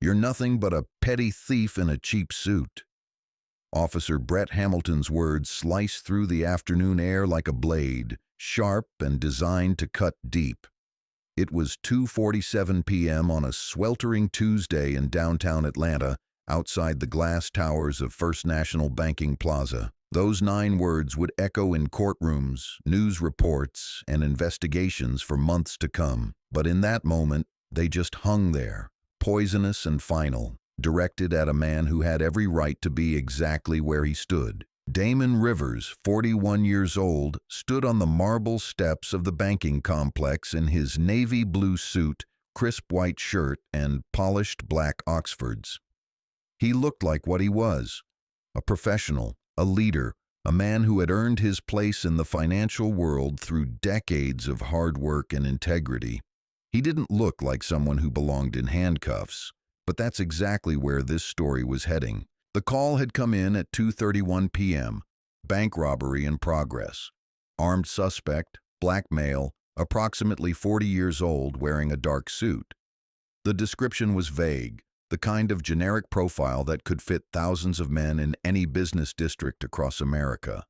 You're nothing but a petty thief in a cheap suit." Officer Brett Hamilton's words sliced through the afternoon air like a blade, sharp and designed to cut deep. It was 2:47 p.m. on a sweltering Tuesday in downtown Atlanta, outside the glass towers of First National Banking Plaza. Those 9 words would echo in courtrooms, news reports, and investigations for months to come. But in that moment, they just hung there, poisonous and final, directed at a man who had every right to be exactly where he stood. Damon Rivers, 41 years old, stood on the marble steps of the banking complex in his navy blue suit, crisp white shirt, and polished black Oxfords. He looked like what he was, a professional, a leader, a man who had earned his place in the financial world through decades of hard work and integrity. He didn't look like someone who belonged in handcuffs, but that's exactly where this story was heading. The call had come in at 2:31 p.m. Bank robbery in progress. Armed suspect, black male, approximately 40 years old, wearing a dark suit. The description was vague, the kind of generic profile that could fit thousands of men in any business district across America.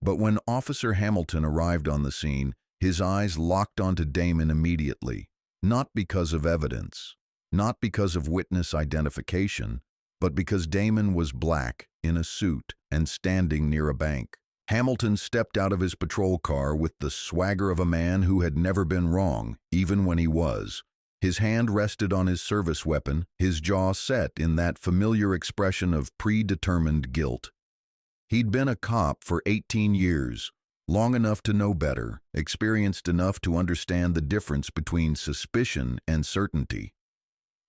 But when Officer Hamilton arrived on the scene, his eyes locked onto Damon immediately, not because of evidence, not because of witness identification, but because Damon was black, in a suit, and standing near a bank. Hamilton stepped out of his patrol car with the swagger of a man who had never been wrong, even when he was. His hand rested on his service weapon, his jaw set in that familiar expression of predetermined guilt. He'd been a cop for 18 years, long enough to know better, experienced enough to understand the difference between suspicion and certainty.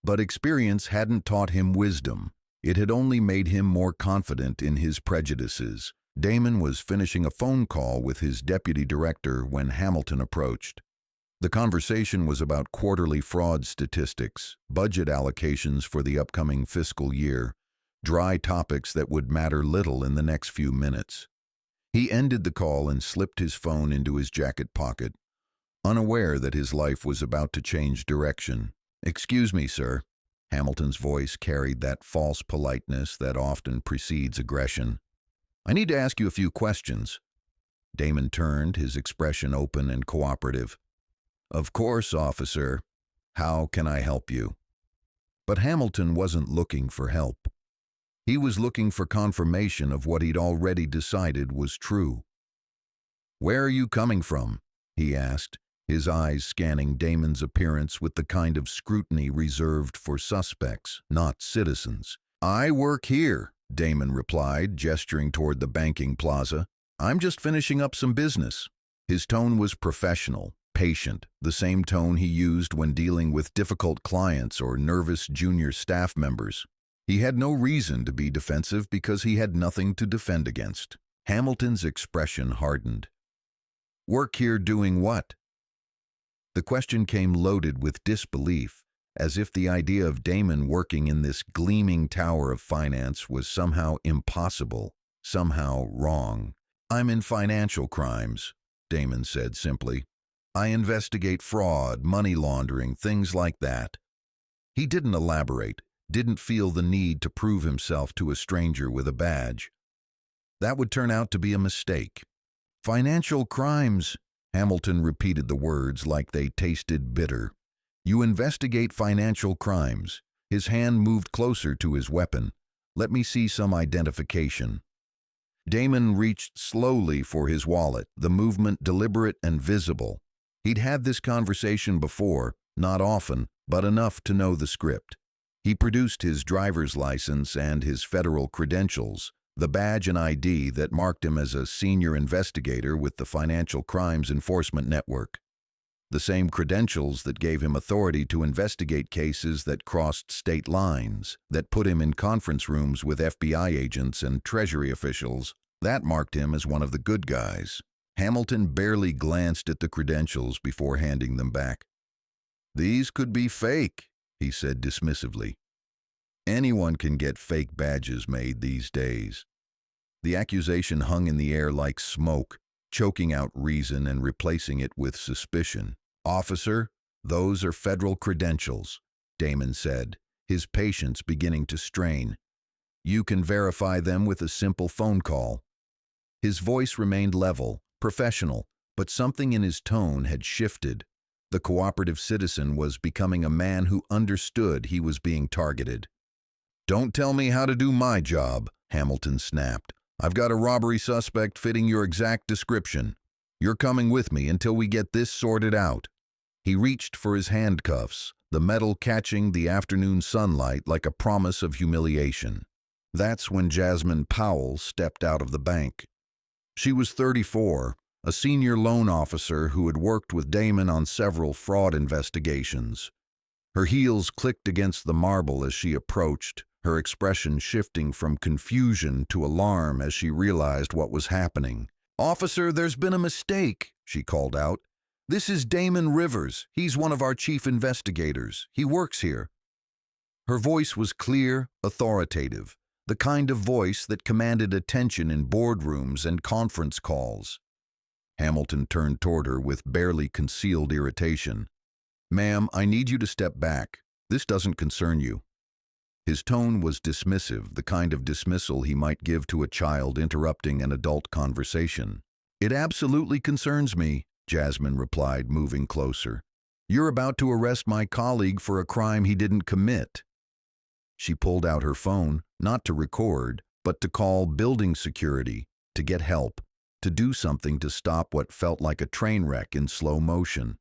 But experience hadn't taught him wisdom. It had only made him more confident in his prejudices. Damon was finishing a phone call with his deputy director when Hamilton approached. The conversation was about quarterly fraud statistics, budget allocations for the upcoming fiscal year, dry topics that would matter little in the next few minutes. He ended the call and slipped his phone into his jacket pocket, unaware that his life was about to change direction. "Excuse me, sir." Hamilton's voice carried that false politeness that often precedes aggression. "I need to ask you a few questions." Damon turned, his expression open and cooperative. "Of course, officer. How can I help you?" But Hamilton wasn't looking for help. He was looking for confirmation of what he'd already decided was true. "Where are you coming from?" he asked, his eyes scanning Damon's appearance with the kind of scrutiny reserved for suspects, not citizens. "I work here," Damon replied, gesturing toward the banking plaza. "I'm just finishing up some business." His tone was professional, patient, the same tone he used when dealing with difficult clients or nervous junior staff members. He had no reason to be defensive because he had nothing to defend against. Hamilton's expression hardened. "Work here doing what?" The question came loaded with disbelief, as if the idea of Damon working in this gleaming tower of finance was somehow impossible, somehow wrong. "I'm in financial crimes," Damon said simply. "I investigate fraud, money laundering, things like that." He didn't elaborate, didn't feel the need to prove himself to a stranger with a badge. That would turn out to be a mistake. "Financial crimes," Hamilton repeated the words like they tasted bitter. "You investigate financial crimes." His hand moved closer to his weapon. "Let me see some identification." Damon reached slowly for his wallet, the movement deliberate and visible. He'd had this conversation before, not often, but enough to know the script. He produced his driver's license and his federal credentials, the badge and ID that marked him as a senior investigator with the Financial Crimes Enforcement Network. The same credentials that gave him authority to investigate cases that crossed state lines, that put him in conference rooms with FBI agents and Treasury officials. That marked him as one of the good guys. Hamilton barely glanced at the credentials before handing them back. "These could be fake," he said dismissively. "Anyone can get fake badges made these days." The accusation hung in the air like smoke, choking out reason and replacing it with suspicion. "Officer, those are federal credentials," Damon said, his patience beginning to strain. "You can verify them with a simple phone call." His voice remained level, professional, but something in his tone had shifted. The cooperative citizen was becoming a man who understood he was being targeted. "Don't tell me how to do my job," Hamilton snapped. "I've got a robbery suspect fitting your exact description. You're coming with me until we get this sorted out." He reached for his handcuffs, the metal catching the afternoon sunlight like a promise of humiliation. That's when Jasmine Powell stepped out of the bank. She was 34, a senior loan officer who had worked with Damon on several fraud investigations. Her heels clicked against the marble as she approached, her expression shifting from confusion to alarm as she realized what was happening. "Officer, there's been a mistake," she called out. "This is Damon Rivers. He's one of our chief investigators. He works here." Her voice was clear, authoritative, the kind of voice that commanded attention in boardrooms and conference calls. Hamilton turned toward her with barely concealed irritation. "Ma'am, I need you to step back. This doesn't concern you." His tone was dismissive, the kind of dismissal he might give to a child interrupting an adult conversation. "It absolutely concerns me," Jasmine replied, moving closer. "You're about to arrest my colleague for a crime he didn't commit." She pulled out her phone, not to record, but to call building security, to get help, to do something to stop what felt like a train wreck in slow motion.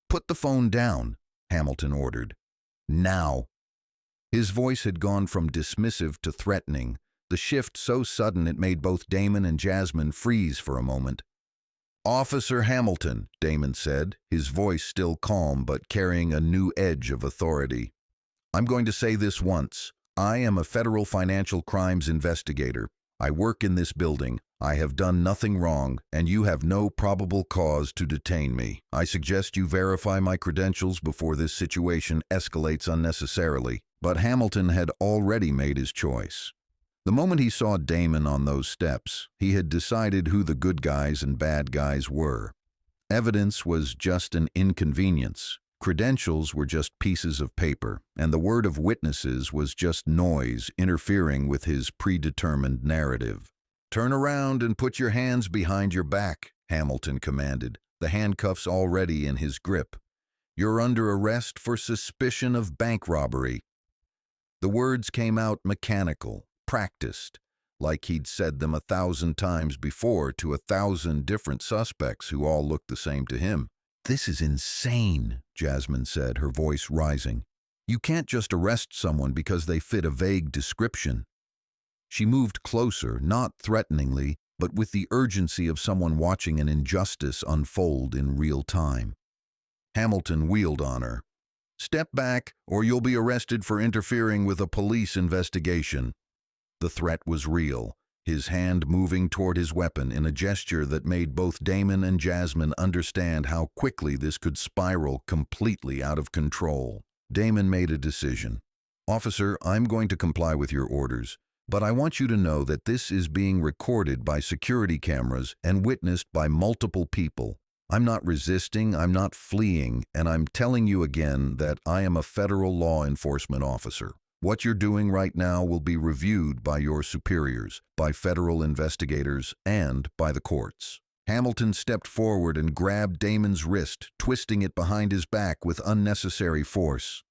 "Put the phone down," Hamilton ordered. "Now." His voice had gone from dismissive to threatening, the shift so sudden it made both Damon and Jasmine freeze for a moment. "Officer Hamilton," Damon said, his voice still calm but carrying a new edge of authority. "I'm going to say this once. I am a federal financial crimes investigator. I work in this building. I have done nothing wrong, and you have no probable cause to detain me. I suggest you verify my credentials before this situation escalates unnecessarily." But Hamilton had already made his choice. The moment he saw Damon on those steps, he had decided who the good guys and bad guys were. Evidence was just an inconvenience. Credentials were just pieces of paper, and the word of witnesses was just noise interfering with his predetermined narrative. "Turn around and put your hands behind your back," Hamilton commanded, the handcuffs already in his grip. "You're under arrest for suspicion of bank robbery." The words came out mechanical, practiced, like he'd said them 1,000 times before to 1,000 different suspects who all looked the same to him. "This is insane," Jasmine said, her voice rising. "You can't just arrest someone because they fit a vague description." She moved closer, not threateningly, but with the urgency of someone watching an injustice unfold in real time. Hamilton wheeled on her. "Step back, or you'll be arrested for interfering with a police investigation." The threat was real, his hand moving toward his weapon in a gesture that made both Damon and Jasmine understand how quickly this could spiral completely out of control. Damon made a decision. "Officer, I'm going to comply with your orders, but I want you to know that this is being recorded by security cameras and witnessed by multiple people. I'm not resisting, I'm not fleeing, and I'm telling you again that I am a federal law enforcement officer. What you're doing right now will be reviewed by your superiors, by federal investigators, and by the courts." Hamilton stepped forward and grabbed Damon's wrist, twisting it behind his back with unnecessary force.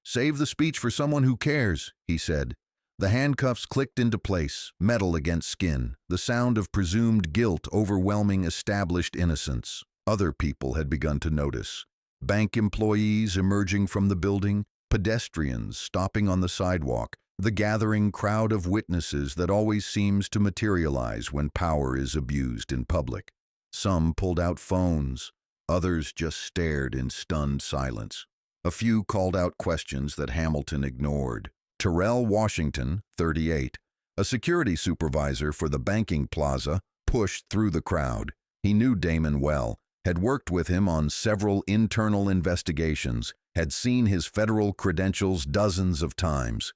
"Save the speech for someone who cares," he said. The handcuffs clicked into place, metal against skin, the sound of presumed guilt overwhelming established innocence. Other people had begun to notice. Bank employees emerging from the building, pedestrians stopping on the sidewalk, the gathering crowd of witnesses that always seems to materialize when power is abused in public. Some pulled out phones, others just stared in stunned silence. A few called out questions that Hamilton ignored. Terrell Washington, 38, a security supervisor for the banking plaza, pushed through the crowd. He knew Damon well, had worked with him on several internal investigations, had seen his federal credentials dozens of times.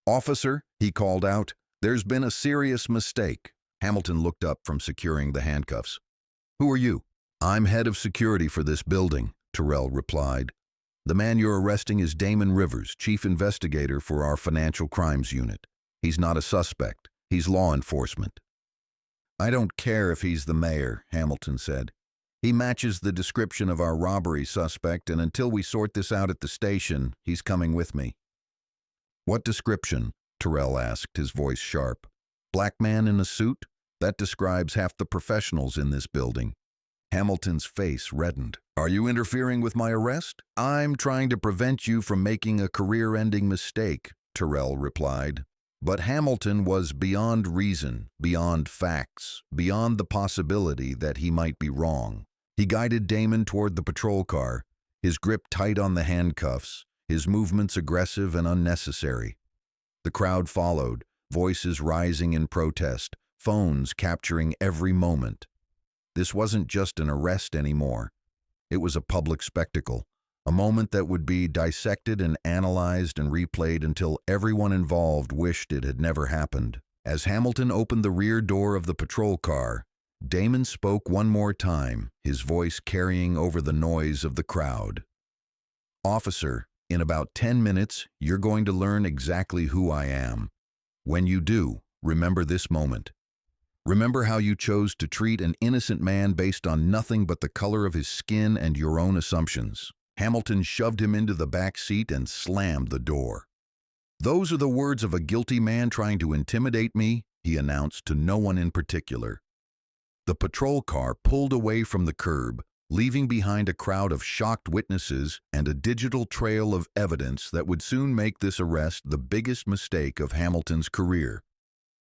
"Officer," he called out, "there's been a serious mistake." Hamilton looked up from securing the handcuffs. "Who are you?" "I'm head of security for this building," Terrell replied. The man you're arresting is Damon Rivers, chief investigator for our financial crimes unit. He's not a suspect. He's law enforcement. I don't care if he's the mayor, Hamilton said. He matches the description of our robbery suspect, and until we sort this out at the station, he's coming with me. What description? Terrell asked, his voice sharp. Black man in a suit? That describes half the professionals in this building. Hamilton's face reddened. Are you interfering with my arrest? I'm trying to prevent you from making a career-ending mistake, Terrell replied. But Hamilton was beyond reason, beyond facts, beyond the possibility that he might be wrong. He guided Damon toward the patrol car, his grip tight on the handcuffs, his movements aggressive and unnecessary. The crowd followed, voices rising in protest, phones capturing every moment. This wasn't just an arrest anymore. It was a public spectacle, a moment that would be dissected and analyzed and replayed until everyone involved wished it had never happened. As Hamilton opened the rear door of the patrol car, Damon spoke one more time, his voice carrying over the noise of the crowd. Officer, in about 10 minutes, you're going to learn exactly who I am. When you do, remember this moment. Remember how you chose to treat an innocent man based on nothing but the color of his skin and your own assumptions. Hamilton shoved him into the back seat and slammed the door. Those are the words of a guilty man trying to intimidate me, he announced to no one in particular. The patrol car pulled away from the curb, leaving behind a crowd of shocked witnesses and a digital trail of evidence that would soon make this arrest the biggest mistake of Hamilton's career.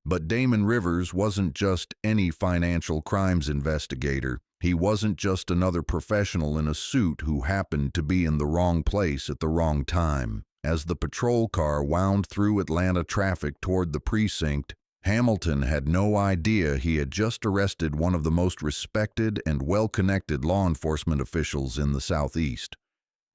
But Damon Rivers wasn't just any financial crimes investigator. He wasn't just another professional in a suit who happened to be in the wrong place at the wrong time. As the patrol car wound through Atlanta traffic toward the precinct, Hamilton had no idea he had just arrested one of the most respected and well-connected law enforcement officials in the Southeast.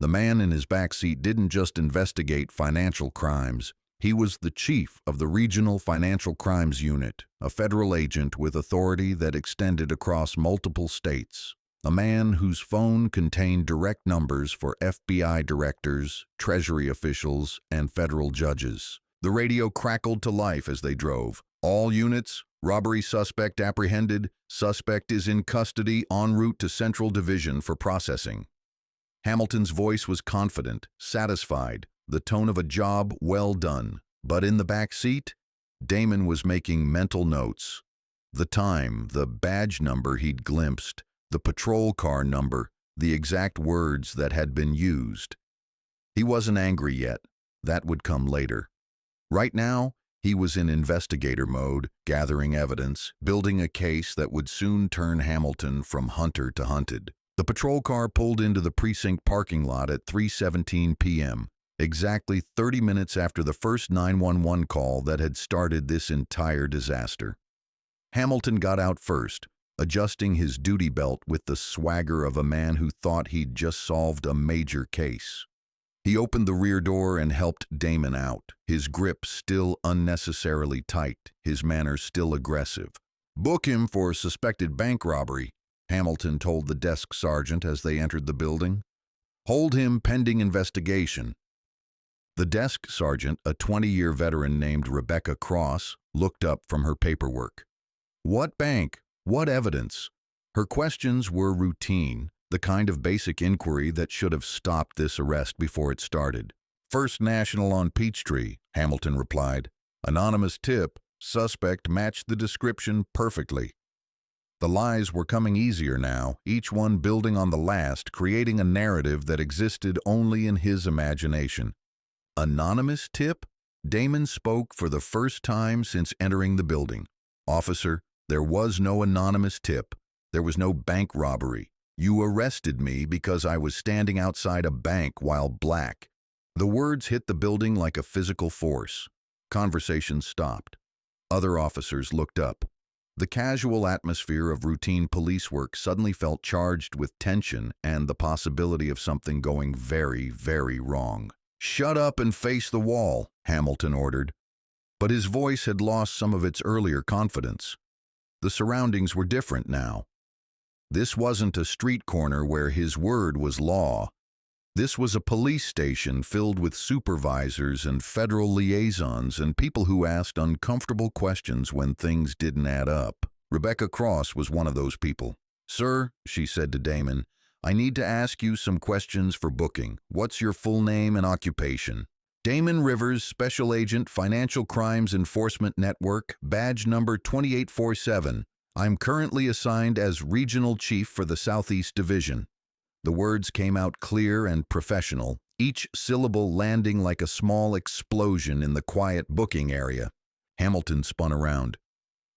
The man in his backseat didn't just investigate financial crimes. He was the chief of the Regional Financial Crimes Unit, a federal agent with authority that extended across multiple states. A man whose phone contained direct numbers for FBI directors, Treasury officials, and federal judges. The radio crackled to life as they drove. All units, robbery suspect apprehended, suspect is in custody en route to Central Division for processing. Hamilton's voice was confident, satisfied, the tone of a job well done. But in the back seat, Damon was making mental notes. The time, the badge number he'd glimpsed, the patrol car number, the exact words that had been used. He wasn't angry yet. That would come later. Right now, he was in investigator mode, gathering evidence, building a case that would soon turn Hamilton from hunter to hunted. The patrol car pulled into the precinct parking lot at 3:17 p.m., exactly 30 minutes after the first 911 call that had started this entire disaster. Hamilton got out first, adjusting his duty belt with the swagger of a man who thought he'd just solved a major case. He opened the rear door and helped Damon out, his grip still unnecessarily tight, his manner still aggressive. "Book him for suspected bank robbery," Hamilton told the desk sergeant as they entered the building. "Hold him pending investigation." The desk sergeant, a 20-year veteran named Rebecca Cross, looked up from her paperwork. "What bank? What evidence?" Her questions were routine, the kind of basic inquiry that should have stopped this arrest before it started. "First National on Peachtree," Hamilton replied. "Anonymous tip. Suspect matched the description perfectly." The lies were coming easier now, each one building on the last, creating a narrative that existed only in his imagination. Anonymous tip? Damon spoke for the first time since entering the building. "Officer, there was no anonymous tip. There was no bank robbery. You arrested me because I was standing outside a bank while black." The words hit the building like a physical force. Conversation stopped. Other officers looked up. The casual atmosphere of routine police work suddenly felt charged with tension and the possibility of something going very, very wrong. "Shut up and face the wall," Hamilton ordered. But his voice had lost some of its earlier confidence. The surroundings were different now. This wasn't a street corner where his word was law. This was a police station filled with supervisors and federal liaisons and people who asked uncomfortable questions when things didn't add up. Rebecca Cross was one of those people. "Sir," she said to Damon, "I need to ask you some questions for booking. What's your full name and occupation?" "Damon Rivers, Special Agent, Financial Crimes Enforcement Network, badge number 2847. I'm currently assigned as Regional Chief for the Southeast Division." The words came out clear and professional, each syllable landing like a small explosion in the quiet booking area. Hamilton spun around.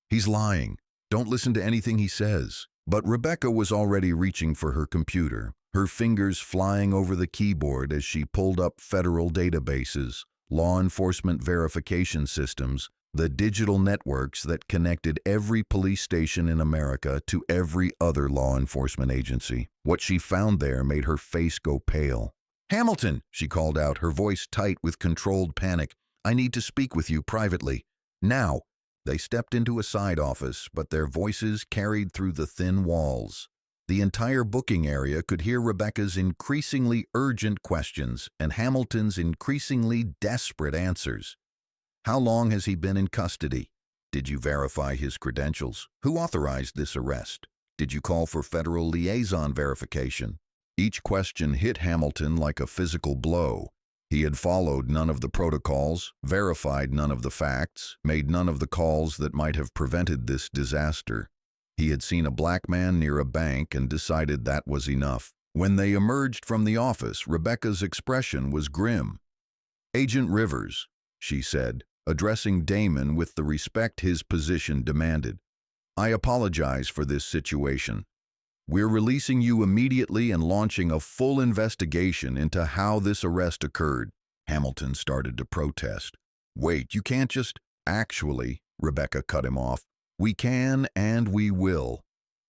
"He's lying. Don't listen to anything he says." But Rebecca was already reaching for her computer, her fingers flying over the keyboard as she pulled up federal databases, law enforcement verification systems, the digital networks that connected every police station in America to every other law enforcement agency. What she found there made her face go pale. "Hamilton," she called out, her voice tight with controlled panic, "I need to speak with you privately. Now." They stepped into a side office, but their voices carried through the thin walls. The entire booking area could hear Rebecca's increasingly urgent questions and Hamilton's increasingly desperate answers. "How long has he been in custody? Did you verify his credentials? Who authorized this arrest? Did you call for federal liaison verification?" Each question hit Hamilton like a physical blow. He had followed none of the protocols, verified none of the facts, made none of the calls that might have prevented this disaster. He had seen a black man near a bank and decided that was enough. When they emerged from the office, Rebecca's expression was grim. "Agent Rivers," she said, addressing Damon with the respect his position demanded, "I apologize for this situation. We're releasing you immediately and launching a full investigation into how this arrest occurred." Hamilton started to protest. "Wait, you can't just—" "Actually," Rebecca cut him off, "we can and we will.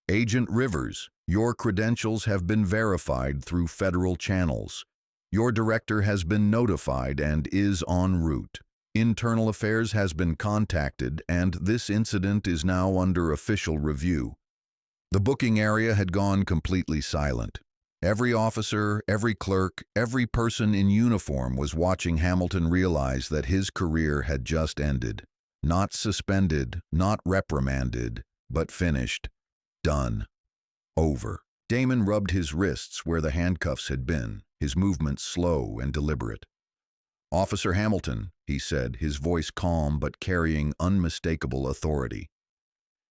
Agent Rivers, your credentials have been verified through federal channels. Your director has been notified and is en route. Internal Affairs has been contacted, and this incident is now under official review." The booking area had gone completely silent. Every officer, every clerk, every person in uniform was watching Hamilton realize that his career had just ended. Not suspended, not reprimanded, but finished. Done. Over. Damon rubbed his wrists where the handcuffs had been, his movements slow and deliberate. "Officer Hamilton," he said, his voice calm but carrying unmistakable authority.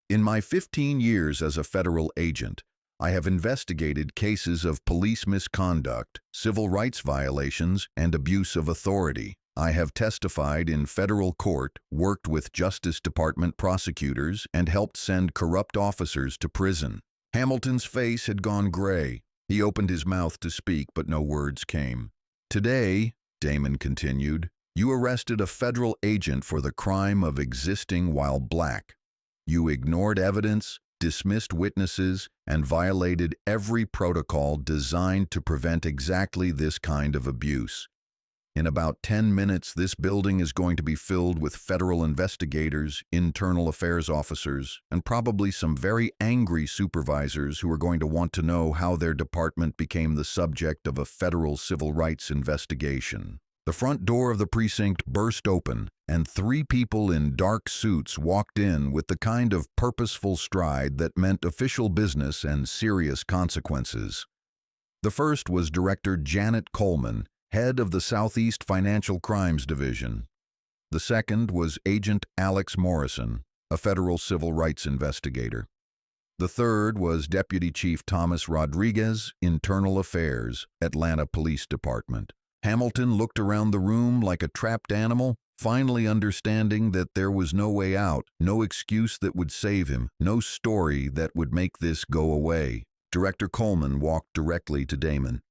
"In my 15 years as a federal agent, I have investigated cases of police misconduct, civil rights violations, and abuse of authority. I have testified in federal court, worked with Justice Department prosecutors, and helped send corrupt officers to prison." Hamilton's face had gone gray. He opened his mouth to speak, but no words came. "Today," Damon continued, "you arrested a federal agent for the crime of existing while black. You ignored evidence, dismissed witnesses, and violated every protocol designed to prevent exactly this kind of abuse. In about 10 minutes, this building is going to be filled with federal investigators, internal affairs officers, and probably some very angry supervisors who are going to want to know how their department became the subject of a federal civil rights investigation." The front door of the precinct burst open, and 3 people in dark suits walked in with the kind of purposeful stride that meant official business and serious consequences. The first was Director Janet Coleman, head of the Southeast Financial Crimes Division. The second was Agent Alex Morrison, a federal civil rights investigator. The third was Deputy Chief Thomas Rodriguez, Internal Affairs, Atlanta Police Department. Hamilton looked around the room like a trapped animal, finally understanding that there was no way out, no excuse that would save him, no story that would make this go away. Director Coleman walked directly to Damon.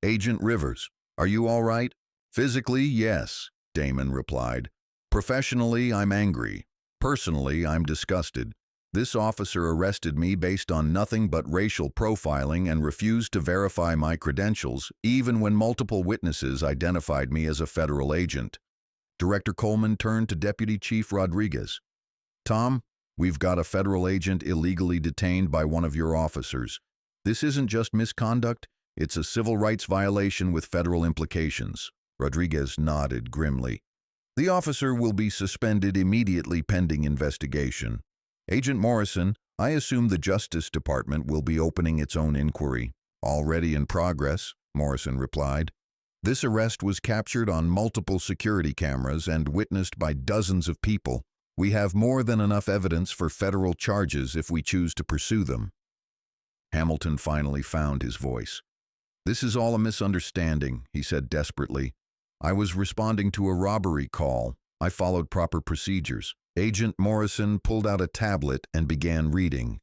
"Agent Rivers, are you all right?" "Physically, yes," Damon replied. "Professionally, I'm angry. Personally, I'm disgusted. This officer arrested me based on nothing but racial profiling and refused to verify my credentials, even when multiple witnesses identified me as a federal agent." Director Coleman turned to Deputy Chief Rodriguez. "Tom, we've got a federal agent illegally detained by one of your officers. This isn't just misconduct, It's a civil rights violation with federal implications. Rodriguez nodded grimly. The officer will be suspended immediately pending investigation. Agent Morrison, I assume the Justice Department will be opening its own inquiry. Already in progress, Morrison replied. This arrest was captured on multiple security cameras and witnessed by dozens of people. We have more than enough evidence for federal charges if we choose to pursue them. Hamilton finally found his voice. This is all a misunderstanding, he said desperately. I was responding to a robbery call. I followed proper procedures. Agent Morrison pulled out a tablet and began reading.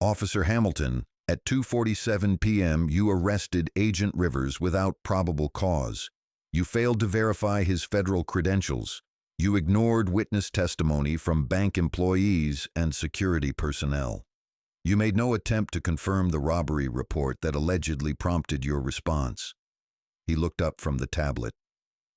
Officer Hamilton, at 2:47 p.m. you arrested Agent Rivers without probable cause. You failed to verify his federal credentials. You ignored witness testimony from bank employees and security personnel. You made no attempt to confirm the robbery report that allegedly prompted your response. He looked up from the tablet.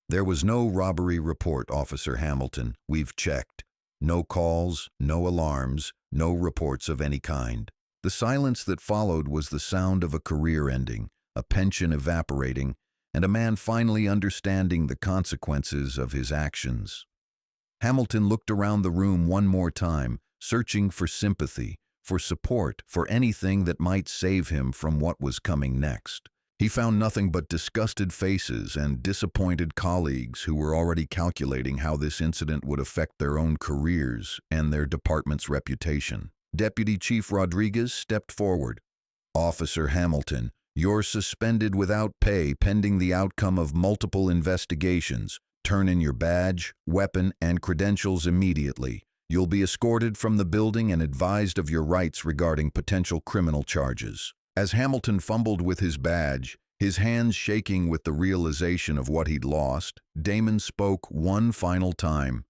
There was no robbery report, Officer Hamilton. We've checked. No calls, no alarms, no reports of any kind. The silence that followed was the sound of a career ending, a pension evaporating, and a man finally understanding the consequences of his actions. Hamilton looked around the room one more time, searching for sympathy, for support, for anything that might save him from what was coming next. He found nothing but disgusted faces and disappointed colleagues who were already calculating how this incident would affect their own careers and their department's reputation. Deputy Chief Rodriguez stepped forward. Officer Hamilton, you're suspended without pay pending the outcome of multiple investigations. Turn in your badge, weapon, and credentials immediately. You'll be escorted from the building and advised of your rights regarding potential criminal charges. As Hamilton fumbled with his badge, his hands shaking with the realization of what he'd lost, Damon spoke one final time.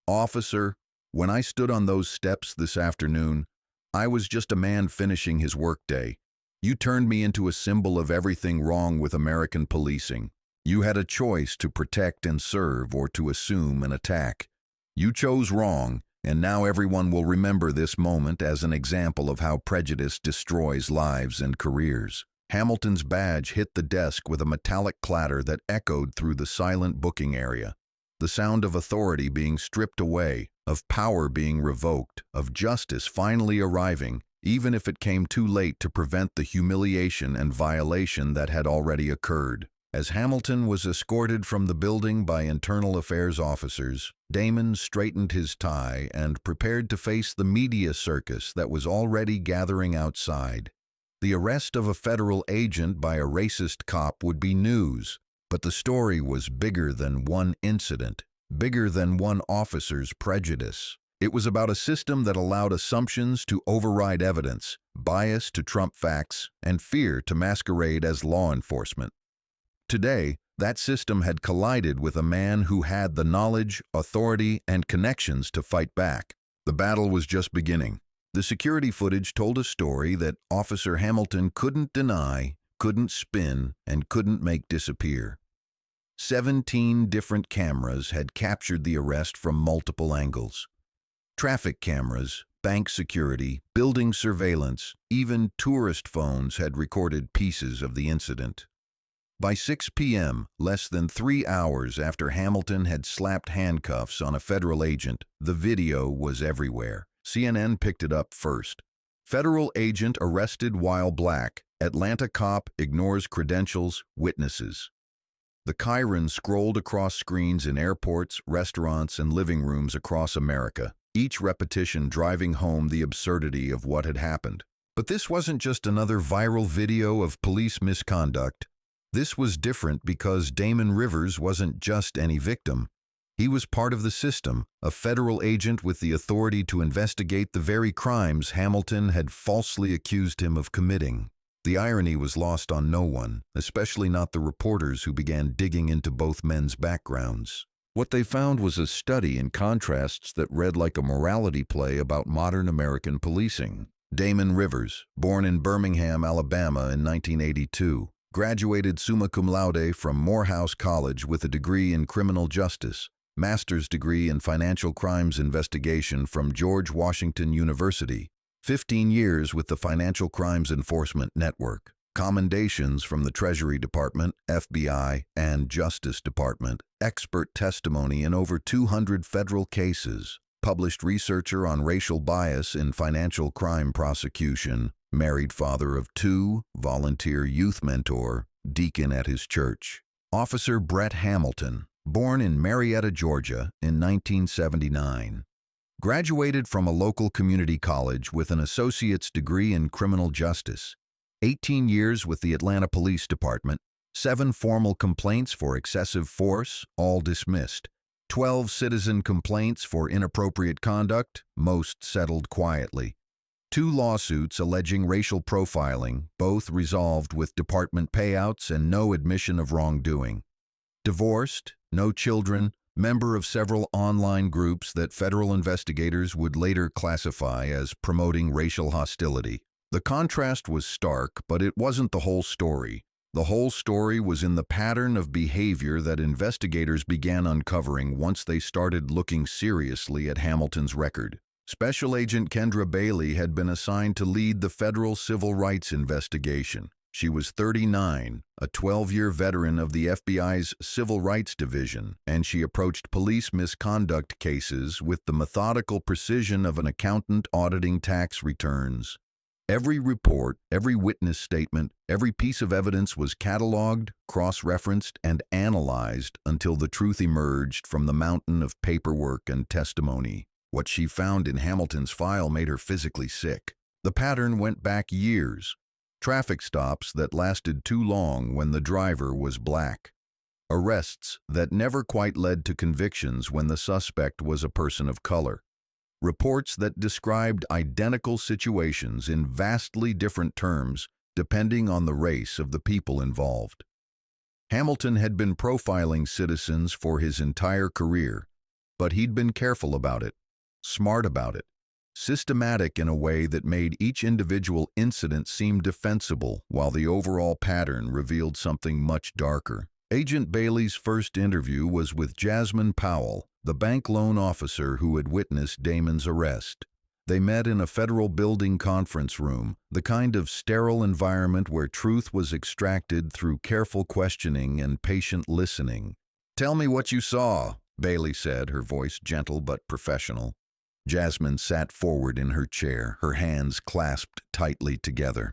Officer, when I stood on those steps this afternoon, I was just a man finishing his workday. You turned me into a symbol of everything wrong with American policing. You had a choice to protect and serve or to assume an attack. You chose wrong, and now everyone will remember this moment as an example of how prejudice destroys lives and careers. Hamilton's badge hit the desk with a metallic clatter that echoed through the silent booking area. The sound of authority being stripped away, of power being revoked, of justice finally arriving, even if it came too late to prevent the humiliation and violation that had already occurred. As Hamilton was escorted from the building by internal affairs officers, Damon straightened his tie and prepared to face the media circus that was already gathering outside. The arrest of a federal agent by a racist cop would be news, but the story was bigger than one incident, bigger than one officer's prejudice. It was about a system that allowed assumptions to override evidence, bias to trump facts, and fear to masquerade as law enforcement. Today, that system had collided with a man who had the knowledge, authority, and connections to fight back. The battle was just beginning. The security footage told a story that Officer Hamilton couldn't deny, couldn't spin, and couldn't make disappear. 17 different cameras had captured the arrest from multiple angles. Traffic cameras, bank security, building surveillance, even tourist phones had recorded pieces of the incident. By 6 p.m., less than 3 hours after Hamilton had slapped handcuffs on a federal agent, the video was everywhere. CNN picked it up first. Federal agent arrested while black. Atlanta cop ignores credentials, witnesses. The Chiron scrolled across screens in airports, restaurants, and living rooms across America, each repetition driving home the absurdity of what had happened. But this wasn't just another viral video of police misconduct. This was different because Damon Rivers wasn't just any victim. He was part of the system, a federal agent with the authority to investigate the very crimes Hamilton had falsely accused him of committing. The irony was lost on no one, especially not the reporters who began digging into both men's backgrounds. What they found was a study in contrasts that read like a morality play about modern American policing. Damon Rivers, born in Birmingham, Alabama in 1982, graduated summa cum laude from Morehouse College with a degree in criminal justice, master's degree in financial crimes investigation from George Washington University, 15 years with the Financial Crimes Enforcement Network. commendations from the Treasury Department, FBI, and Justice Department, expert testimony in over 200 federal cases, published researcher on racial bias in financial crime prosecution, married father of 2, volunteer youth mentor, deacon at his church. Officer Brett Hamilton, born in Marietta, Georgia in 1979. Graduated from a local community college with an associate's degree in criminal justice. 18 years with the Atlanta Police Department, 7 formal complaints for excessive force, all dismissed. 12 citizen complaints for inappropriate conduct, most settled quietly. 2 lawsuits alleging racial profiling, both resolved with department payouts and no admission of wrongdoing. Divorced, no children, member of several online groups that federal investigators would later classify as promoting racial hostility. The contrast was stark, but it wasn't the whole story. The whole story was in the pattern of behavior that investigators began uncovering once they started looking seriously at Hamilton's record. Special Agent Kendra Bailey had been assigned to lead the federal civil rights investigation. She was 39, a 12-year veteran of the FBI's Civil Rights Division, and she approached police misconduct cases with the methodical precision of an accountant auditing tax returns. Every report, every witness statement, every piece of evidence was cataloged, cross-referenced, and analyzed until the truth emerged from the mountain of paperwork and testimony. What she found in Hamilton's file made her physically sick. The pattern went back years. Traffic stops that lasted too long when the driver was black. Arrests that never quite led to convictions when the suspect was a person of color. Reports that described identical situations in vastly different terms depending on the race of the people involved. Hamilton had been profiling citizens for his entire career, but he'd been careful about it, smart about it, systematic in a way that made each individual incident seem defensible while the overall pattern revealed something much darker. Agent Bailey's first interview was with Jasmine Powell, the bank loan officer who had witnessed Damon's arrest. They met in a federal building conference room, the kind of sterile environment where truth was extracted through careful questioning and patient listening. "Tell me what you saw," Bailey said, her voice gentle but professional. Jasmine sat forward in her chair, her hands clasped tightly together.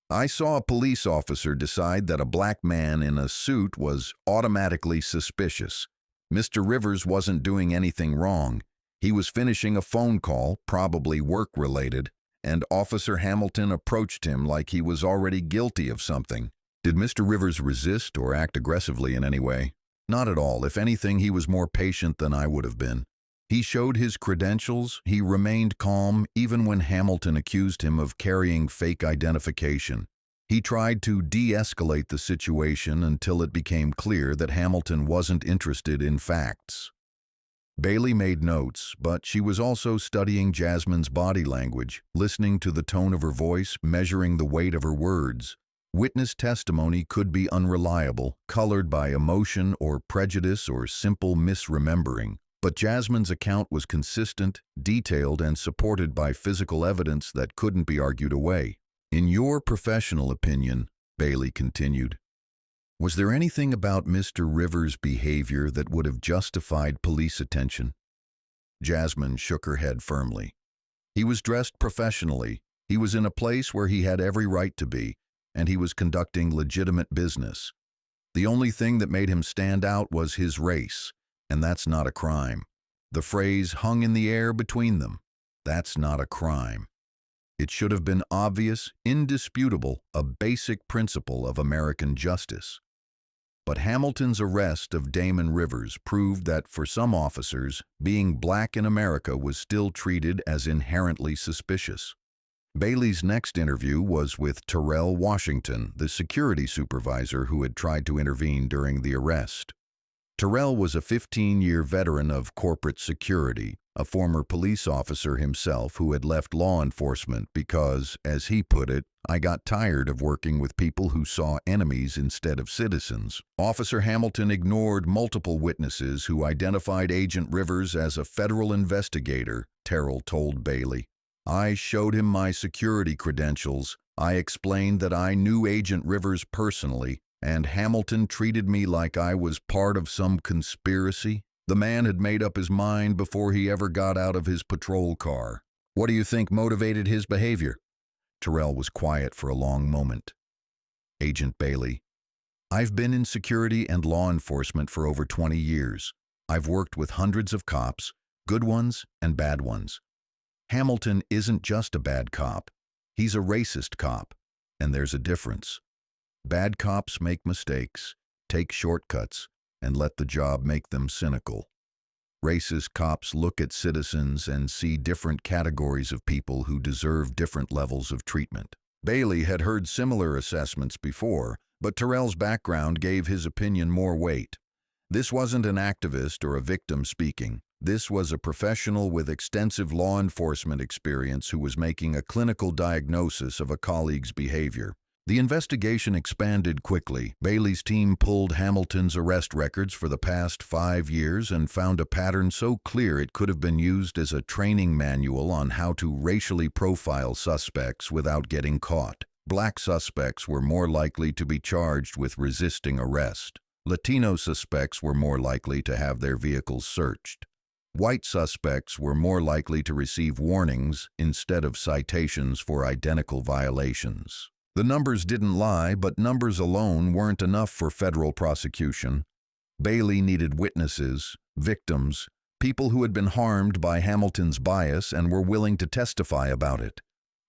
"I saw a police officer decide that a black man in a suit was automatically suspicious. Mr. Rivers wasn't doing anything wrong. He was finishing a phone call, probably work-related, and Officer Hamilton approached him like he was already guilty of something." "Did Mr. Rivers resist or act aggressively in any way?" "Not at all. If anything, he was more patient than I would have been. He showed his credentials, he remained calm even when Hamilton accused him of carrying fake identification. He tried to de-escalate the situation until it became clear that Hamilton wasn't interested in facts." Bailey made notes, but she was also studying Jasmine's body language, listening to the tone of her voice, measuring the weight of her words. Witness testimony could be unreliable, colored by emotion or prejudice or simple misremembering. But Jasmine's account was consistent, detailed, and supported by physical evidence that couldn't be argued away. "In your professional opinion," Bailey continued, "was there anything about Mr. Rivers' behavior that would have justified police attention?" Jasmine shook her head firmly. "He was dressed professionally, he was in a place where he had every right to be, and he was conducting legitimate business. The only thing that made him stand out was his race. And that's not a crime. The phrase hung in the air between them. That's not a crime. It should have been obvious, indisputable, a basic principle of American justice. But Hamilton's arrest of Damon Rivers proved that for some officers, being black in America was still treated as inherently suspicious. Bailey's next interview was with Terrell Washington, the security supervisor who had tried to intervene during the arrest. Terrell was a 15-year veteran of corporate security, a former police officer himself who had left law enforcement because, as he put it, "I got tired of working with people who saw enemies instead of citizens." Officer Hamilton ignored multiple witnesses who identified Agent Rivers as a federal investigator, Terrell told Bailey. "I showed him my security credentials, I explained that I knew Agent Rivers personally, and Hamilton treated me like I was part of some conspiracy. The man had made up his mind before he ever got out of his patrol car. What do you think motivated his behavior? Terrell was quiet for a long moment. Agent Bailey: I've been in security and law enforcement for over 20 years. I've worked with hundreds of cops, good ones and bad ones. Hamilton isn't just a bad cop. He's a racist cop, and there's a difference. Bad cops make mistakes, take shortcuts, and let the job make them cynical. Racist cops look at citizens and see different categories of people who deserve different levels of treatment. Bailey had heard similar assessments before, but Terrell's background gave his opinion more weight. This wasn't an activist or a victim speaking. This was a professional with extensive law enforcement experience who was making a clinical diagnosis of a colleague's behavior. The investigation expanded quickly. Bailey's team pulled Hamilton's arrest records for the past 5 years and found a pattern so clear it could have been used as a training manual on how to racially profile suspects without getting caught. Black suspects were more likely to be charged with resisting arrest. Latino suspects were more likely to have their vehicles searched. White suspects were more likely to receive warnings instead of citations for identical violations. The numbers didn't lie, but numbers alone weren't enough for federal prosecution. Bailey needed witnesses, victims, people who had been harmed by Hamilton's bias and were willing to testify about it.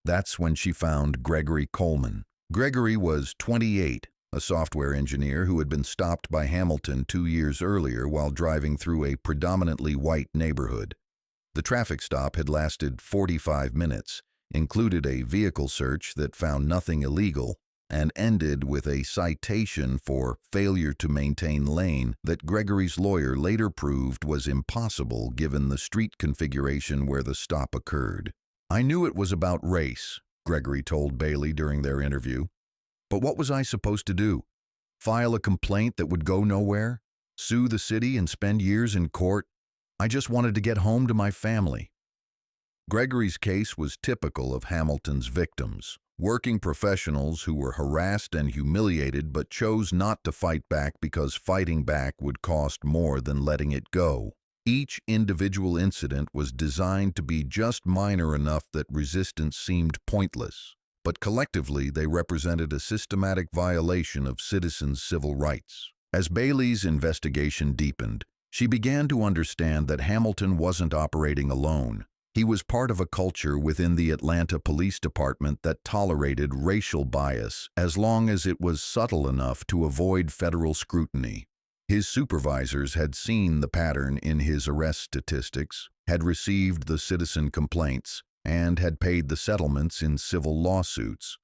That's when she found Gregory Coleman. Gregory was 28, a software engineer who had been stopped by Hamilton 2 years earlier while driving through a predominantly white neighborhood. The traffic stop had lasted 45 minutes, included a vehicle search that found nothing illegal, and ended with a citation for failure to maintain lane that Gregory's lawyer later proved was impossible given the street configuration where the stop occurred. I knew it was about race, Gregory told Bailey during their interview. But what was I supposed to do? File a complaint that would go nowhere? Sue the city and spend years in court? I just wanted to get home to my family. Gregory's case was typical of Hamilton's victims, working professionals who were harassed and humiliated but chose not to fight back because fighting back would cost more than letting it go. Each individual incident was designed to be just minor enough that resistance seemed pointless, but collectively they represented a systematic violation of citizens' civil rights. As Bailey's investigation deepened, she began to understand that Hamilton wasn't operating alone. He was part of a culture within the Atlanta Police Department that tolerated racial bias as long as it was subtle enough to avoid federal scrutiny. His supervisors had seen the pattern in his arrest statistics, had received the citizen complaints, and had paid the settlements in civil lawsuits.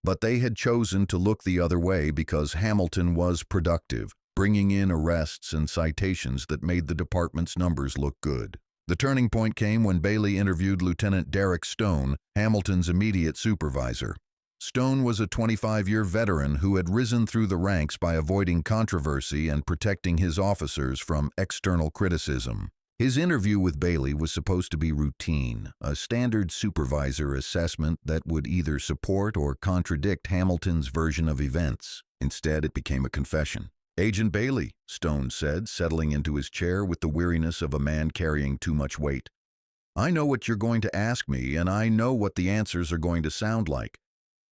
But they had chosen to look the other way because Hamilton was productive, bringing in arrests and citations that made the department's numbers look good. The turning point came when Bailey interviewed Lieutenant Derek Stone, Hamilton's immediate supervisor. Stone was a 25-year veteran who had risen through the ranks by avoiding controversy and protecting his officers from external criticism. His interview with Bailey was supposed to be routine, a standard supervisor assessment that would either support or contradict Hamilton's version of events. Instead, it became a confession. "Agent Bailey," Stone said, settling into his chair with the weariness of a man carrying too much weight. "I know what you're going to ask me, and I know what the answers are going to sound like.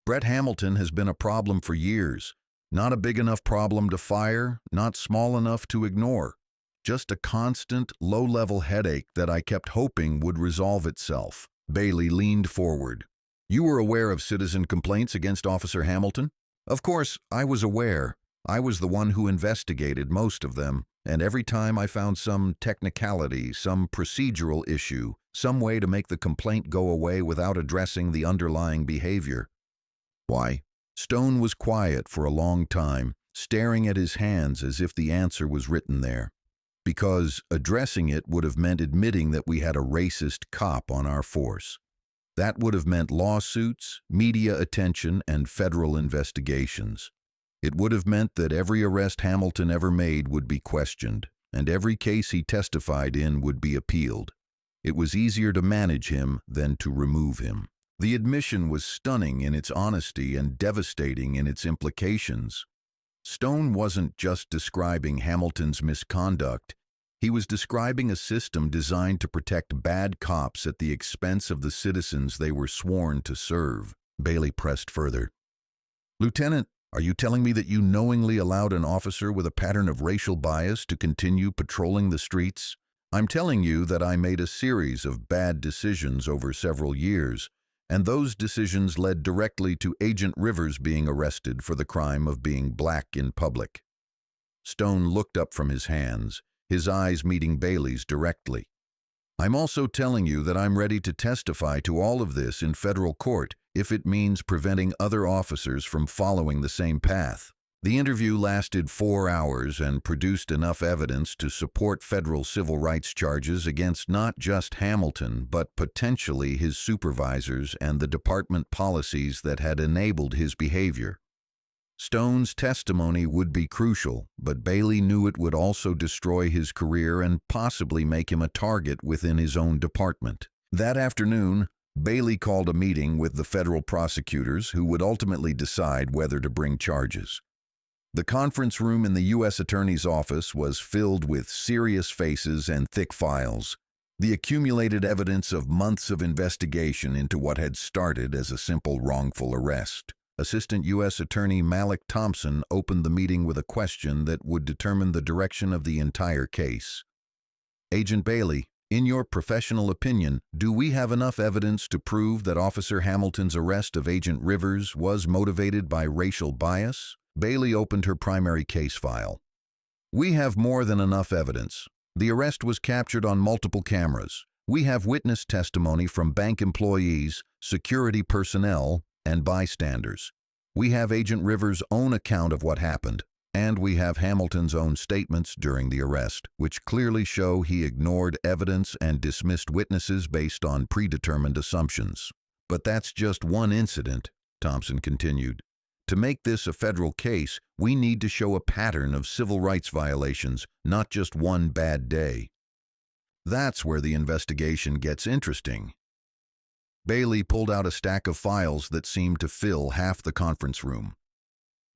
Brett Hamilton has been a problem for years. Not a big enough problem to fire, not small enough to ignore. Just a constant, low-level headache that I kept hoping would resolve itself." Bailey leaned forward. "You were aware of citizen complaints against Officer Hamilton?" "Of course, I was aware. I was the one who investigated most of them, and every time I found some technicality, some procedural issue, some way to make the complaint go away without addressing the underlying behavior." "Why?" Stone was quiet for a long time, staring at his hands as if the answer was written there. "Because addressing it would have meant admitting that we had a racist cop on our force. That would have meant lawsuits, media attention, and federal investigations. It would have meant that every arrest Hamilton ever made would be questioned, and every case he testified in would be appealed. It was easier to manage him than to remove him." The admission was stunning in its honesty and devastating in its implications. Stone wasn't just describing Hamilton's misconduct. He was describing a system designed to protect bad cops at the expense of the citizens they were sworn to serve. Bailey pressed further. "Lieutenant, are you telling me that you knowingly allowed an officer with a pattern of racial bias to continue patrolling the streets?" "I'm telling you that I made a series of bad decisions over several years, and those decisions led directly to Agent Rivers being arrested for the crime of being black in public." Stone looked up from his hands, his eyes meeting Bailey's directly. "I'm also telling you that I'm ready to testify to all of this in federal court if it means preventing other officers from following the same path." The interview lasted 4 hours and produced enough evidence to support federal civil rights charges against not just Hamilton, but potentially his supervisors and the department policies that had enabled his behavior. Stone's testimony would be crucial, but Bailey knew it would also destroy his career and possibly make him a target within his own department. That afternoon, Bailey called a meeting with the federal prosecutors who would ultimately decide whether to bring charges. The conference room in the U.S. Attorney's office was filled with serious faces and thick files, the accumulated evidence of months of investigation into what had started as a simple wrongful arrest. Assistant U.S. Attorney Malik Thompson opened the meeting with a question that would determine the direction of the entire case. "Agent Bailey, in your professional opinion, do we have enough evidence to prove that Officer Hamilton's arrest of Agent Rivers was motivated by racial bias?" Bailey opened her primary case file. "We have more than enough evidence. The arrest was captured on multiple cameras. We have witness testimony from bank employees, security personnel, and bystanders. We have Agent Rivers' own account of what happened, and we have Hamilton's own statements during the arrest, which clearly show he ignored evidence and dismissed witnesses based on predetermined assumptions." "But that's just one incident," Thompson continued. "To make this a federal case, we need to show a pattern of civil rights violations, not just one bad day." That's where the investigation gets interesting. Bailey pulled out a stack of files that seemed to fill half the conference room.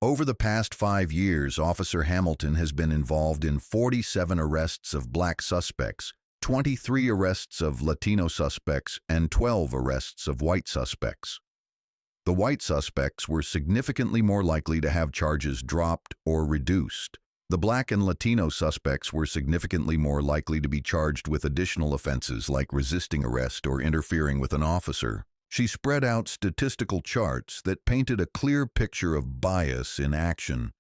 Over the past 5 years, Officer Hamilton has been involved in 47 arrests of black suspects, 23 arrests of Latino suspects, and 12 arrests of white suspects. The white suspects were significantly more likely to have charges dropped or reduced. The black and Latino suspects were significantly more likely to be charged with additional offenses like resisting arrest or interfering with an officer. She spread out statistical charts that painted a clear picture of bias in action.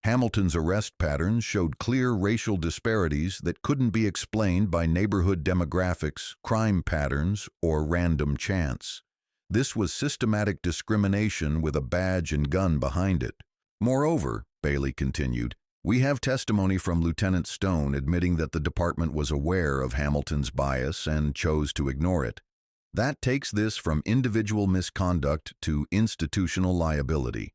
Hamilton's arrest patterns showed clear racial disparities that couldn't be explained by neighborhood demographics, crime patterns, or random chance. This was systematic discrimination with a badge and gun behind it. "Moreover," Bailey continued, "we have testimony from Lieutenant Stone admitting that the department was aware of Hamilton's bias and chose to ignore it. That takes this from individual misconduct to institutional liability."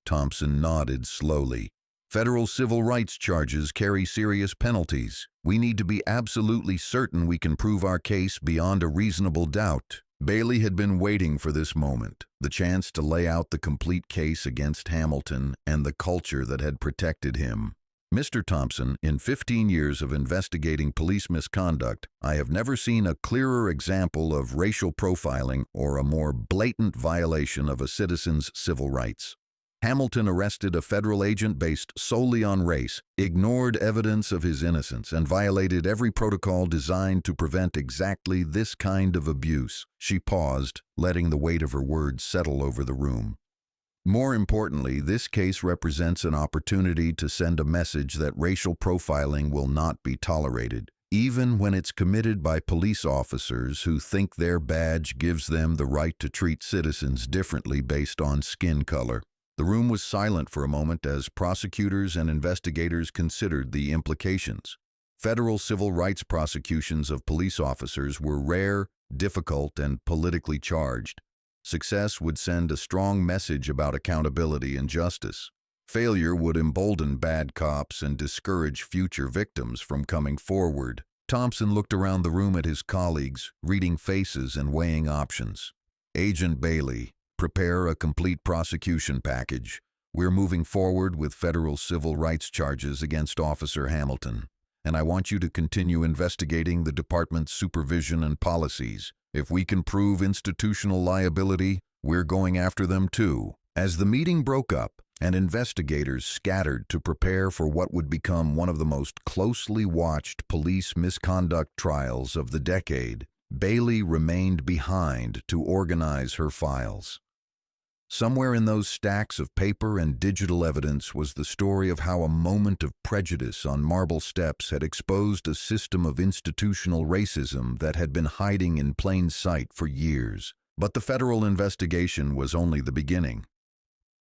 Thompson nodded slowly. "Federal civil rights charges carry serious penalties. We need to be absolutely certain we can prove our case beyond a reasonable doubt." Bailey had been waiting for this moment, the chance to lay out the complete case against Hamilton and the culture that had protected him. "Mr. Thompson, in 15 years of investigating police misconduct, I have never seen a clearer example of racial profiling or a more blatant violation of a citizen's civil rights. Hamilton arrested a federal agent based solely on race, ignored evidence of his innocence, and violated every protocol designed to prevent exactly this kind of abuse." She paused, letting the weight of her words settle over the room. "More importantly, this case represents an opportunity to send a message that racial profiling will not be tolerated, even when it's committed by police officers who think their badge gives them the right to treat citizens differently based on skin color." The room was silent for a moment as prosecutors and investigators considered the implications. Federal civil rights prosecutions of police officers were rare, difficult, and politically charged. Success would send a strong message about accountability and justice. Failure would embolden bad cops and discourage future victims from coming forward. Thompson looked around the room at his colleagues, reading faces and weighing options. Agent Bailey, prepare a complete prosecution package. We're moving forward with federal civil rights charges against Officer Hamilton, and I want you to continue investigating the department's supervision and policies. If we can prove institutional liability, we're going after them too. As the meeting broke up and investigators scattered to prepare for what would become one of the most closely watched police misconduct trials of the decade, Bailey remained behind to organize her files. Somewhere in those stacks of paper and digital evidence was the story of how a moment of prejudice on marble steps had exposed a system of institutional racism that had been hiding in plain sight for years. But the federal investigation was only the beginning.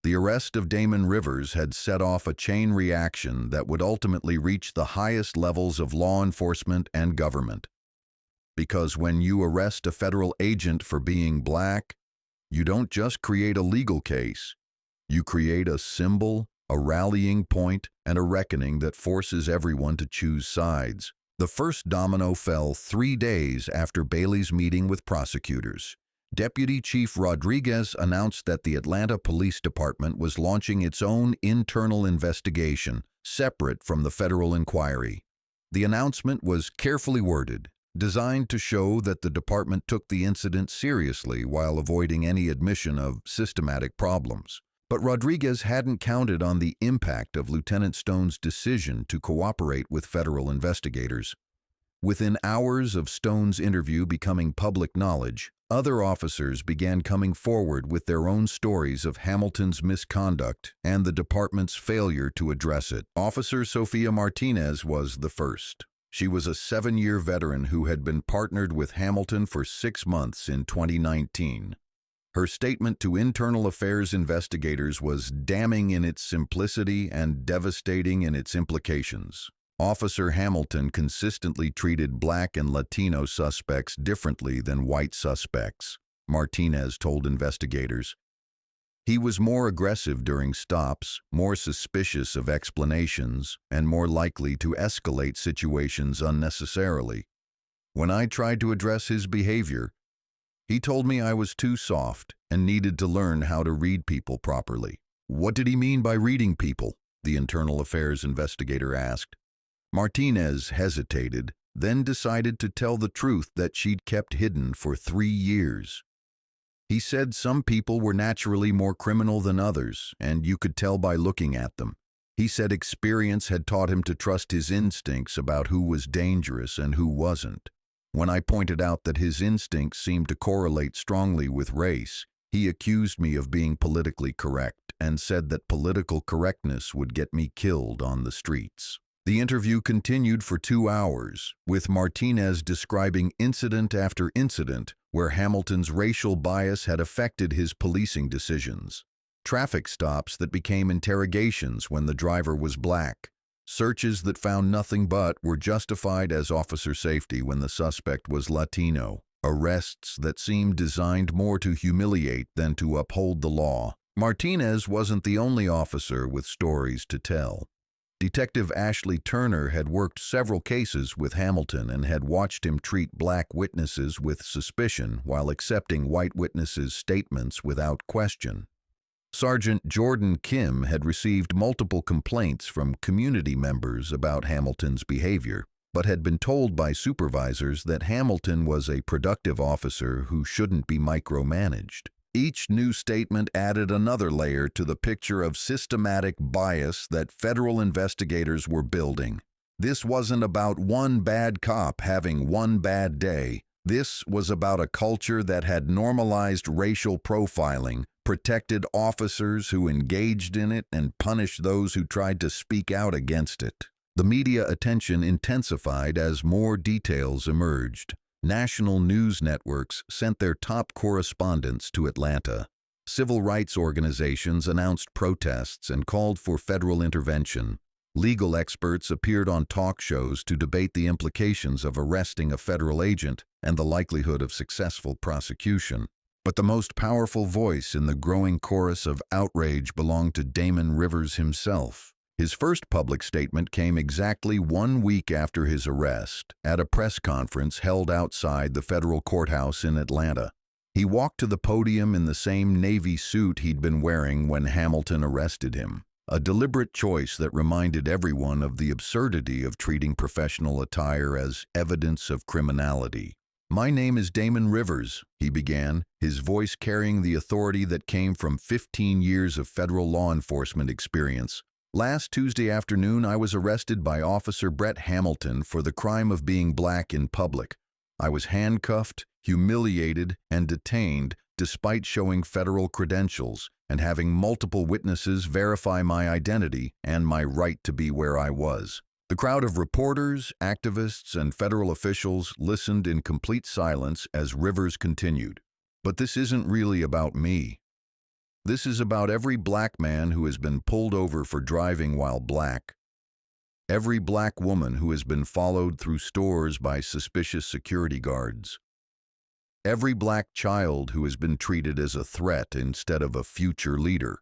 The arrest of Damon Rivers had set off a chain reaction that would ultimately reach the highest levels of law enforcement and government. Because when you arrest a federal agent for being black, you don't just create a legal case. You create a symbol, a rallying point, and a reckoning that forces everyone to choose sides. The first domino fell 3 days after Bailey's meeting with prosecutors. Deputy Chief Rodriguez announced that the Atlanta Police Department was launching its own internal investigation, separate from the federal inquiry. The announcement was carefully worded, designed to show that the department took the incident seriously while avoiding any admission of systematic problems. But Rodriguez hadn't counted on the impact of Lieutenant Stone's decision to cooperate with federal investigators. Within hours of Stone's interview becoming public knowledge, other officers began coming forward with their own stories of Hamilton's misconduct and the department's failure to address it. Officer Sophia Martinez was the first. She was a 7-year veteran who had been partnered with Hamilton for 6 months in 2019. Her statement to internal affairs investigators was damning in its simplicity and devastating in its implications. Officer Hamilton consistently treated black and Latino suspects differently than white suspects, Martinez told investigators. He was more aggressive during stops, more suspicious of explanations, and more likely to escalate situations unnecessarily. When I tried to address his behavior, he told me I was too soft and needed to learn how to read people properly. What did he mean by reading people? The internal affairs investigator asked. Martinez hesitated, then decided to tell the truth that she'd kept hidden for 3 years. He said some people were naturally more criminal than others, and you could tell by looking at them. He said experience had taught him to trust his instincts about who was dangerous and who wasn't. When I pointed out that his instincts seemed to correlate strongly with race, he accused me of being politically correct and said that political correctness would get me killed on the streets. The interview continued for 2 hours, with Martinez describing incident after incident where Hamilton's racial bias had affected his policing decisions. Traffic stops that became interrogations when the driver was black. Searches that found nothing but were justified as officer safety when the suspect was Latino. Arrests that seemed designed more to humiliate than to uphold the law. Martinez wasn't the only officer with stories to tell. Detective Ashley Turner had worked several cases with Hamilton and had watched him treat black witnesses with suspicion while accepting white witnesses' statements without question. Sergeant Jordan Kim had received multiple complaints from community members about Hamilton's behavior, but had been told by supervisors that Hamilton was a productive officer who shouldn't be micromanaged. Each new statement added another layer to the picture of systematic bias that federal investigators were building. This wasn't about one bad cop having one bad day. This was about a culture that had normalized racial profiling, protected officers who engaged in it, and punished those who tried to speak out against it. The media attention intensified as more details emerged. National news networks sent their top correspondents to Atlanta. Civil rights organizations announced protests and called for federal intervention. Legal experts appeared on talk shows to debate the implications of arresting a federal agent and the likelihood of successful prosecution. But the most powerful voice in the growing chorus of outrage belonged to Damon Rivers himself. His first public statement came exactly 1 week after his arrest at a press conference held outside the federal courthouse in Atlanta. He walked to the podium in the same navy suit he'd been wearing when Hamilton arrested him, a deliberate choice that reminded everyone of the absurdity of treating professional attire as evidence of criminality. "My name is Damon Rivers," he began, his voice carrying the authority that came from 15 years of federal law enforcement experience. "Last Tuesday afternoon, I was arrested by Officer Brett Hamilton for the crime of being black in public. I was handcuffed, humiliated, and detained despite showing federal credentials and having multiple witnesses verify my identity and my right to be where I was." The crowd of reporters, activists, and federal officials listened in complete silence as Rivers continued. "But this isn't really about me. This is about every black man who has been pulled over for driving while black, every black woman who has been followed through stores by suspicious security guards, every black child who has been treated as a threat instead of a future leader.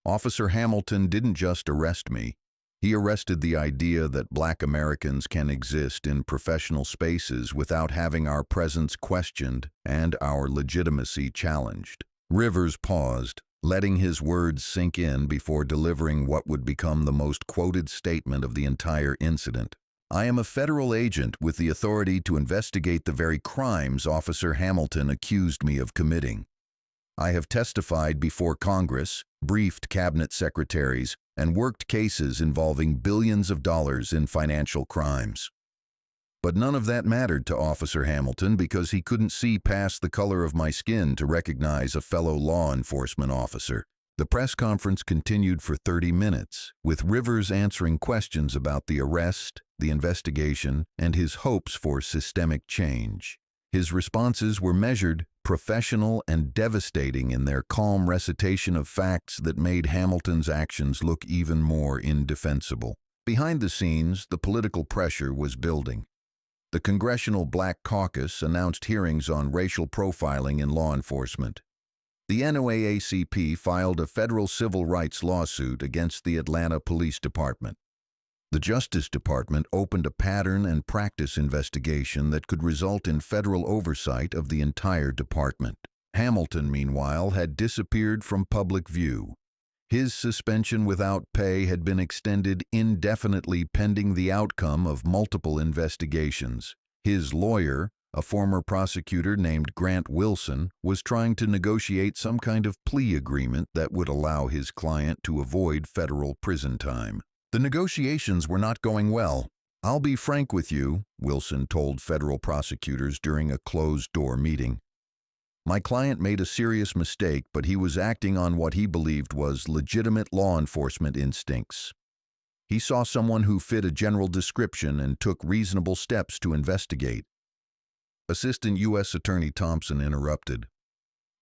Officer Hamilton didn't just arrest me. He arrested the idea that black Americans can exist in professional spaces without having our presence questioned and our legitimacy challenged." Rivers paused, letting his words sink in before delivering what would become the most quoted statement of the entire incident. "I am a federal agent with the authority to investigate the very crimes Officer Hamilton accused me of committing. I have testified before Congress, briefed cabinet secretaries, and worked cases involving billions of dollars in financial crimes." But none of that mattered to Officer Hamilton because he couldn't see past the color of my skin to recognize a fellow law enforcement officer. The press conference continued for 30 minutes, with Rivers answering questions about the arrest, the investigation, and his hopes for systemic change. His responses were measured, professional, and devastating in their calm recitation of facts that made Hamilton's actions look even more indefensible. Behind the scenes, the political pressure was building. The Congressional Black Caucus announced hearings on racial profiling in law enforcement. The NAACP filed a federal civil rights lawsuit against the Atlanta Police Department. The Justice Department opened a pattern and practice investigation that could result in federal oversight of the entire department. Hamilton, meanwhile, had disappeared from public view. His suspension without pay had been extended indefinitely pending the outcome of multiple investigations. His lawyer, a former prosecutor named Grant Wilson, was trying to negotiate some kind of plea agreement that would allow his client to avoid federal prison time. The negotiations were not going well. "I'll be frank with you," Wilson told federal prosecutors during a closed-door meeting. "My client made a serious mistake, but he was acting on what he believed was legitimate law enforcement instincts. He saw someone who fit a general description and took reasonable steps to investigate." Assistant U.S. Attorney Thompson interrupted.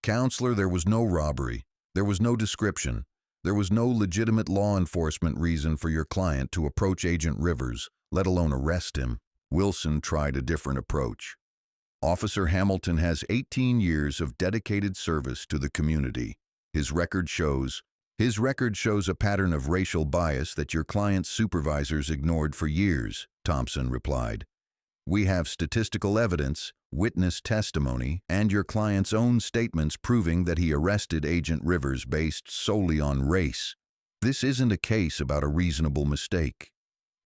"Counselor, there was no robbery. There was no description. There was no legitimate law enforcement reason for your client to approach Agent Rivers, let alone arrest him." Wilson tried a different approach. "Officer Hamilton has 18 years of dedicated service to the community. His record shows a pattern of racial bias that your client's supervisors ignored for years," Thompson replied. "We have statistical evidence, witness testimony, and your client's own statements proving that he arrested Agent Rivers based solely on race. This isn't a case about a reasonable mistake.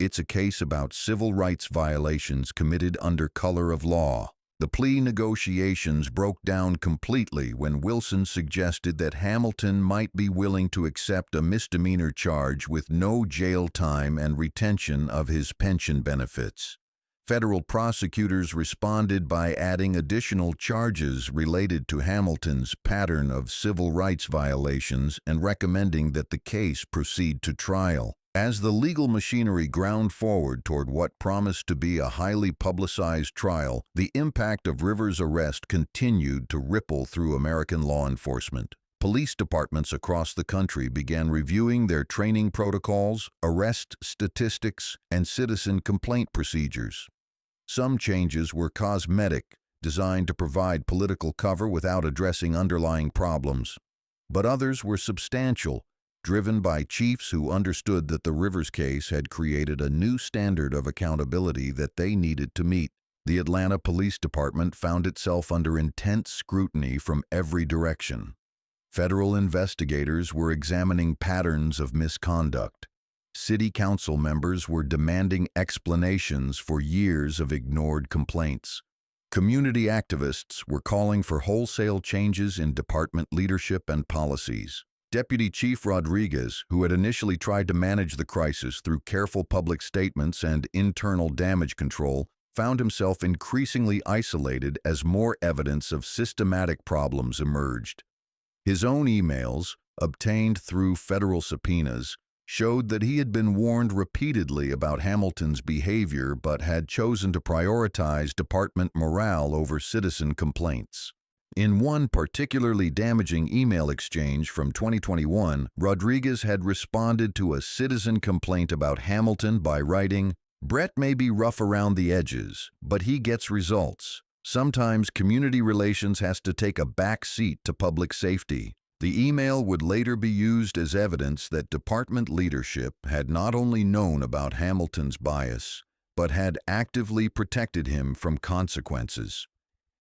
It's a case about civil rights violations committed under color of law." The plea negotiations broke down completely when Wilson suggested that Hamilton might be willing to accept a misdemeanor charge with no jail time and retention of his pension benefits. Federal prosecutors responded by adding additional charges related to Hamilton's pattern of civil rights violations and recommending that the case proceed to trial. As the legal machinery ground forward toward what promised to be a highly publicized trial, the impact of Rivers' arrest continued to ripple through American law enforcement. Police departments across the country began reviewing their training protocols, arrest statistics, and citizen complaint procedures. Some changes were cosmetic, designed to provide political cover without addressing underlying problems. But others were substantial, driven by chiefs who understood that the Rivers case had created a new standard of accountability that they needed to meet. The Atlanta Police Department found itself under intense scrutiny from every direction. Federal investigators were examining patterns of misconduct. City council members were demanding explanations for years of ignored complaints. Community activists were calling for wholesale changes in department leadership and policies. Deputy Chief Rodriguez, who had initially tried to manage the crisis through careful public statements and internal damage control, found himself increasingly isolated as more evidence of systematic problems emerged. His own emails, obtained through federal subpoenas, showed that he had been warned repeatedly about Hamilton's behavior but had chosen to prioritize department morale over citizen complaints. In one particularly damaging email exchange from 2021, Rodriguez had responded to a citizen complaint about Hamilton by writing, "Brett may be rough around the edges, but he gets results. Sometimes community relations has to take a back seat to public safety." The email would later be used as evidence that department leadership had not only known about Hamilton's bias, but had actively protected him from consequences.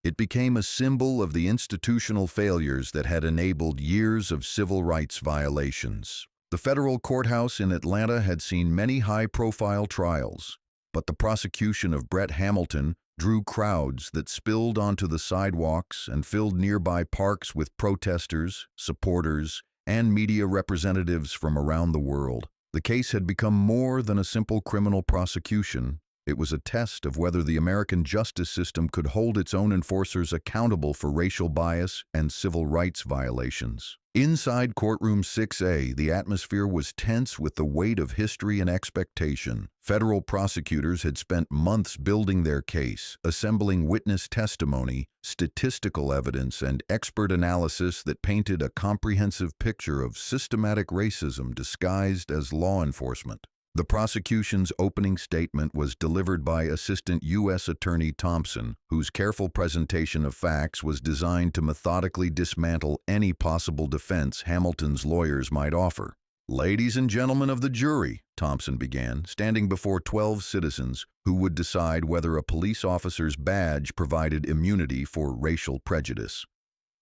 It became a symbol of the institutional failures that had enabled years of civil rights violations. The federal courthouse in Atlanta had seen many high-profile trials, but the prosecution of Brett Hamilton drew crowds that spilled onto the sidewalks and filled nearby parks with protesters, supporters, and media representatives from around the world. The case had become more than a simple criminal prosecution. It was a test of whether the American justice system could hold its own enforcers accountable for racial bias and civil rights violations. Inside courtroom 6A, the atmosphere was tense with the weight of history and expectation. Federal prosecutors had spent months building their case, assembling witness testimony, statistical evidence, and expert analysis that painted a comprehensive picture of systematic racism disguised as law enforcement. The prosecution's opening statement was delivered by Assistant U.S. Attorney Thompson, whose careful presentation of facts was designed to methodically dismantle any possible defense Hamilton's lawyers might offer. "Ladies and gentlemen of the jury," Thompson began, standing before 12 citizens who would decide whether a police officer's badge provided immunity for racial prejudice.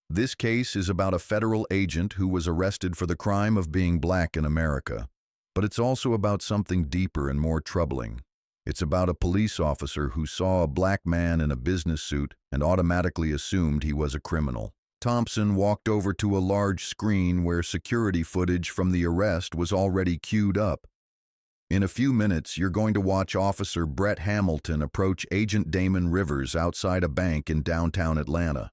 "This case is about a federal agent who was arrested for the crime of being black in America. But it's also about something deeper and more troubling. It's about a police officer who saw a black man in a business suit and automatically assumed he was a criminal." Thompson walked over to a large screen where security footage from the arrest was already queued up. "In a few minutes, you're going to watch Officer Brett Hamilton approach Agent Damon Rivers outside a bank in downtown Atlanta.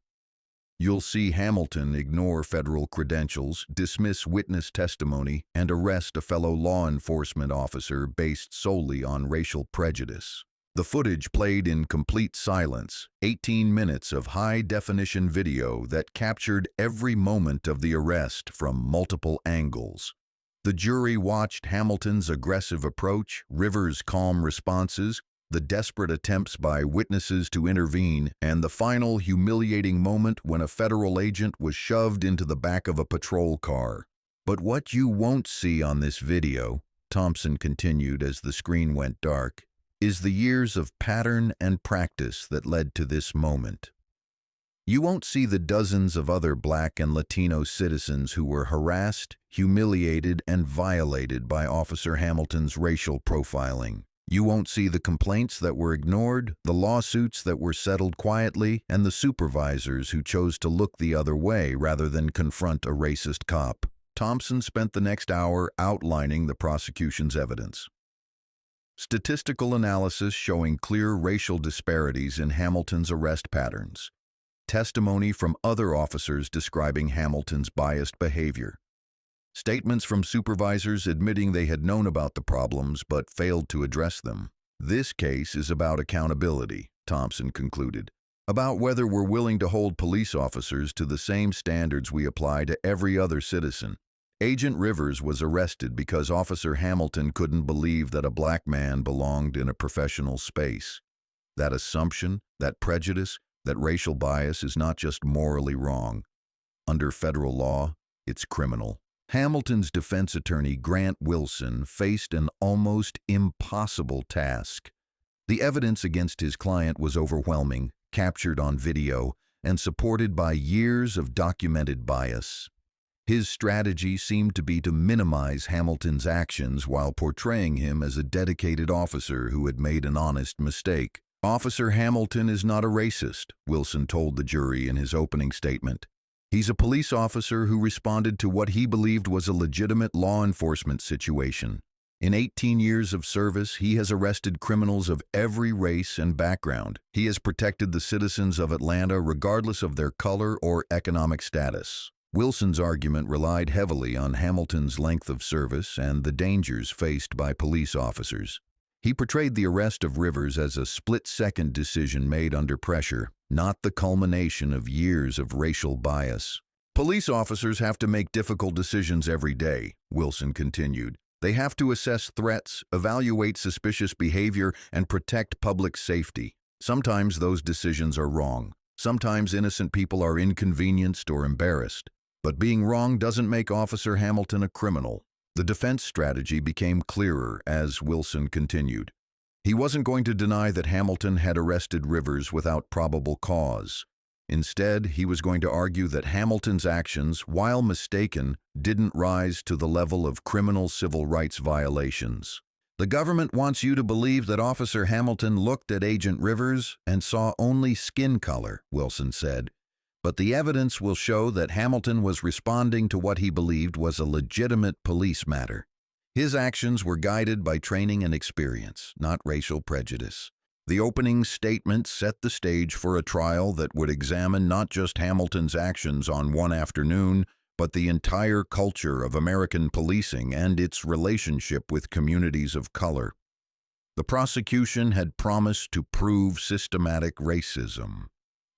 You'll see Hamilton ignore federal credentials, dismiss witness testimony, and arrest a fellow law enforcement officer based solely on racial prejudice." The footage played in complete silence, 18 minutes of high-definition video that captured every moment of the arrest from multiple angles. The jury watched Hamilton's aggressive approach, Rivers' calm responses, the desperate attempts by witnesses to intervene, and the final humiliating moment when a federal agent was shoved into the back of a patrol car. "But what you won't see on this video," Thompson continued as the screen went dark, "is the years of pattern and practice that led to this moment. You won't see the dozens of other black and Latino citizens who were harassed, humiliated, and violated by Officer Hamilton's racial profiling. You won't see the complaints that were ignored, the lawsuits that were settled quietly, and the supervisors who chose to look the other way rather than confront a racist cop." Thompson spent the next hour outlining the prosecution's evidence. Statistical analysis showing clear racial disparities in Hamilton's arrest patterns. Testimony from other officers describing Hamilton's biased behavior. Statements from supervisors admitting they had known about the problems but failed to address them. "This case is about accountability," Thompson concluded, "about whether we're willing to hold police officers to the same standards we apply to every other citizen. Agent Rivers was arrested because Officer Hamilton couldn't believe that a black man belonged in a professional space. That assumption, that prejudice, that racial bias is not just morally wrong. Under federal law, it's criminal." Hamilton's defense attorney, Grant Wilson, faced an almost impossible task: The evidence against his client was overwhelming, captured on video, and supported by years of documented bias. His strategy seemed to be to minimize Hamilton's actions while portraying him as a dedicated officer who had made an honest mistake. "Officer Hamilton is not a racist," Wilson told the jury in his opening statement. "He's a police officer who responded to what he believed was a legitimate law enforcement situation. In 18 years of service, he has arrested criminals of every race and background. He has protected the citizens of Atlanta regardless of their color or economic status." Wilson's argument relied heavily on Hamilton's length of service and the dangers faced by police officers. He portrayed the arrest of Rivers as a split-second decision made under pressure, not the culmination of years of racial bias. "Police officers have to make difficult decisions every day," Wilson continued. "They have to assess threats, evaluate suspicious behavior, and protect public safety. Sometimes those decisions are wrong. Sometimes innocent people are inconvenienced or embarrassed. But being wrong doesn't make Officer Hamilton a criminal." The defense strategy became clearer as Wilson continued. He wasn't going to deny that Hamilton had arrested Rivers without probable cause. Instead, he was going to argue that Hamilton's actions, while mistaken, didn't rise to the level of criminal civil rights violations. "The government wants you to believe that Officer Hamilton looked at Agent Rivers and saw only skin color," Wilson said. "But the evidence will show that Hamilton was responding to what he believed was a legitimate police matter. His actions were guided by training and experience, not racial prejudice." The opening statement set the stage for a trial that would examine not just Hamilton's actions on one afternoon, but the entire culture of American policing and its relationship with communities of color. The prosecution had promised to prove systematic racism.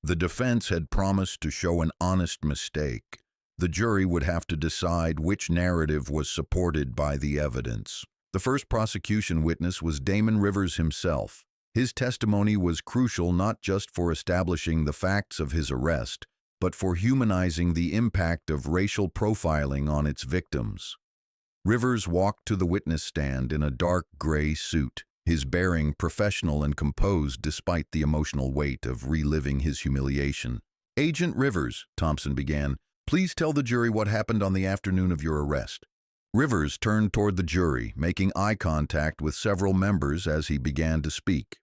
The defense had promised to show an honest mistake. The jury would have to decide which narrative was supported by the evidence. The first prosecution witness was Damon Rivers himself. His testimony was crucial not just for establishing the facts of his arrest, but for humanizing the impact of racial profiling on its victims. Rivers walked to the witness stand in a dark gray suit, his bearing professional and composed despite the emotional weight of reliving his humiliation. "Agent Rivers," Thompson began, "please tell the jury what happened on the afternoon of your arrest." Rivers turned toward the jury, making eye contact with several members as he began to speak.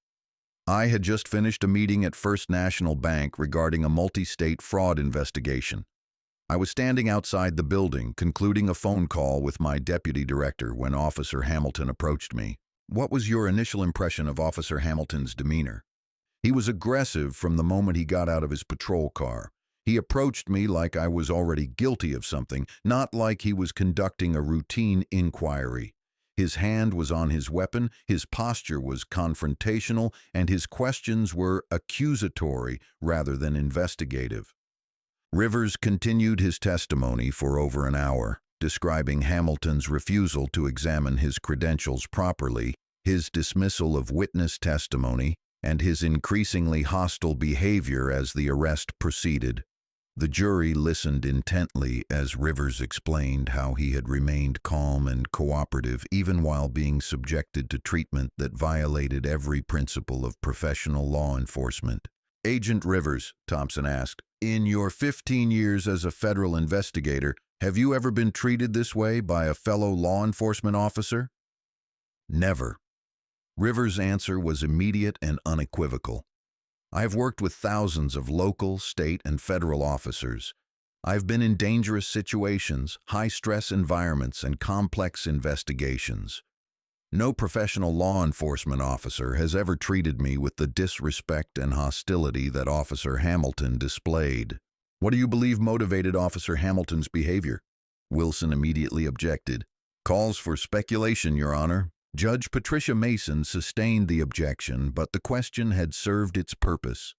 "I had just finished a meeting at First National Bank regarding a multi-state fraud investigation. I was standing outside the building, concluding a phone call with my deputy director when Officer Hamilton approached me." "What was your initial impression of Officer Hamilton's demeanor?" "He was aggressive from the moment he got out of his patrol car. He approached me like I was already guilty of something, not like he was conducting a routine inquiry. His hand was on his weapon, his posture was confrontational, and his questions were accusatory rather than investigative." Rivers continued his testimony for over an hour, describing Hamilton's refusal to examine his credentials properly, his dismissal of witness testimony, and his increasingly hostile behavior as the arrest proceeded. The jury listened intently as Rivers explained how he had remained calm and cooperative even while being subjected to treatment that violated every principle of professional law enforcement. "Agent Rivers," Thompson asked, "in your 15 years as a federal investigator, have you ever been treated this way by a fellow law enforcement officer?" "Never." Rivers' answer was immediate and unequivocal. "I have worked with thousands of local, state, and federal officers. I've been in dangerous situations, high-stress environments, and complex investigations. No professional law enforcement officer has ever treated me with the disrespect and hostility that Officer Hamilton displayed." "What do you believe motivated Officer Hamilton's behavior?" Wilson immediately objected. "Calls for speculation, Your Honor." Judge Patricia Mason sustained the objection, but the question had served its purpose.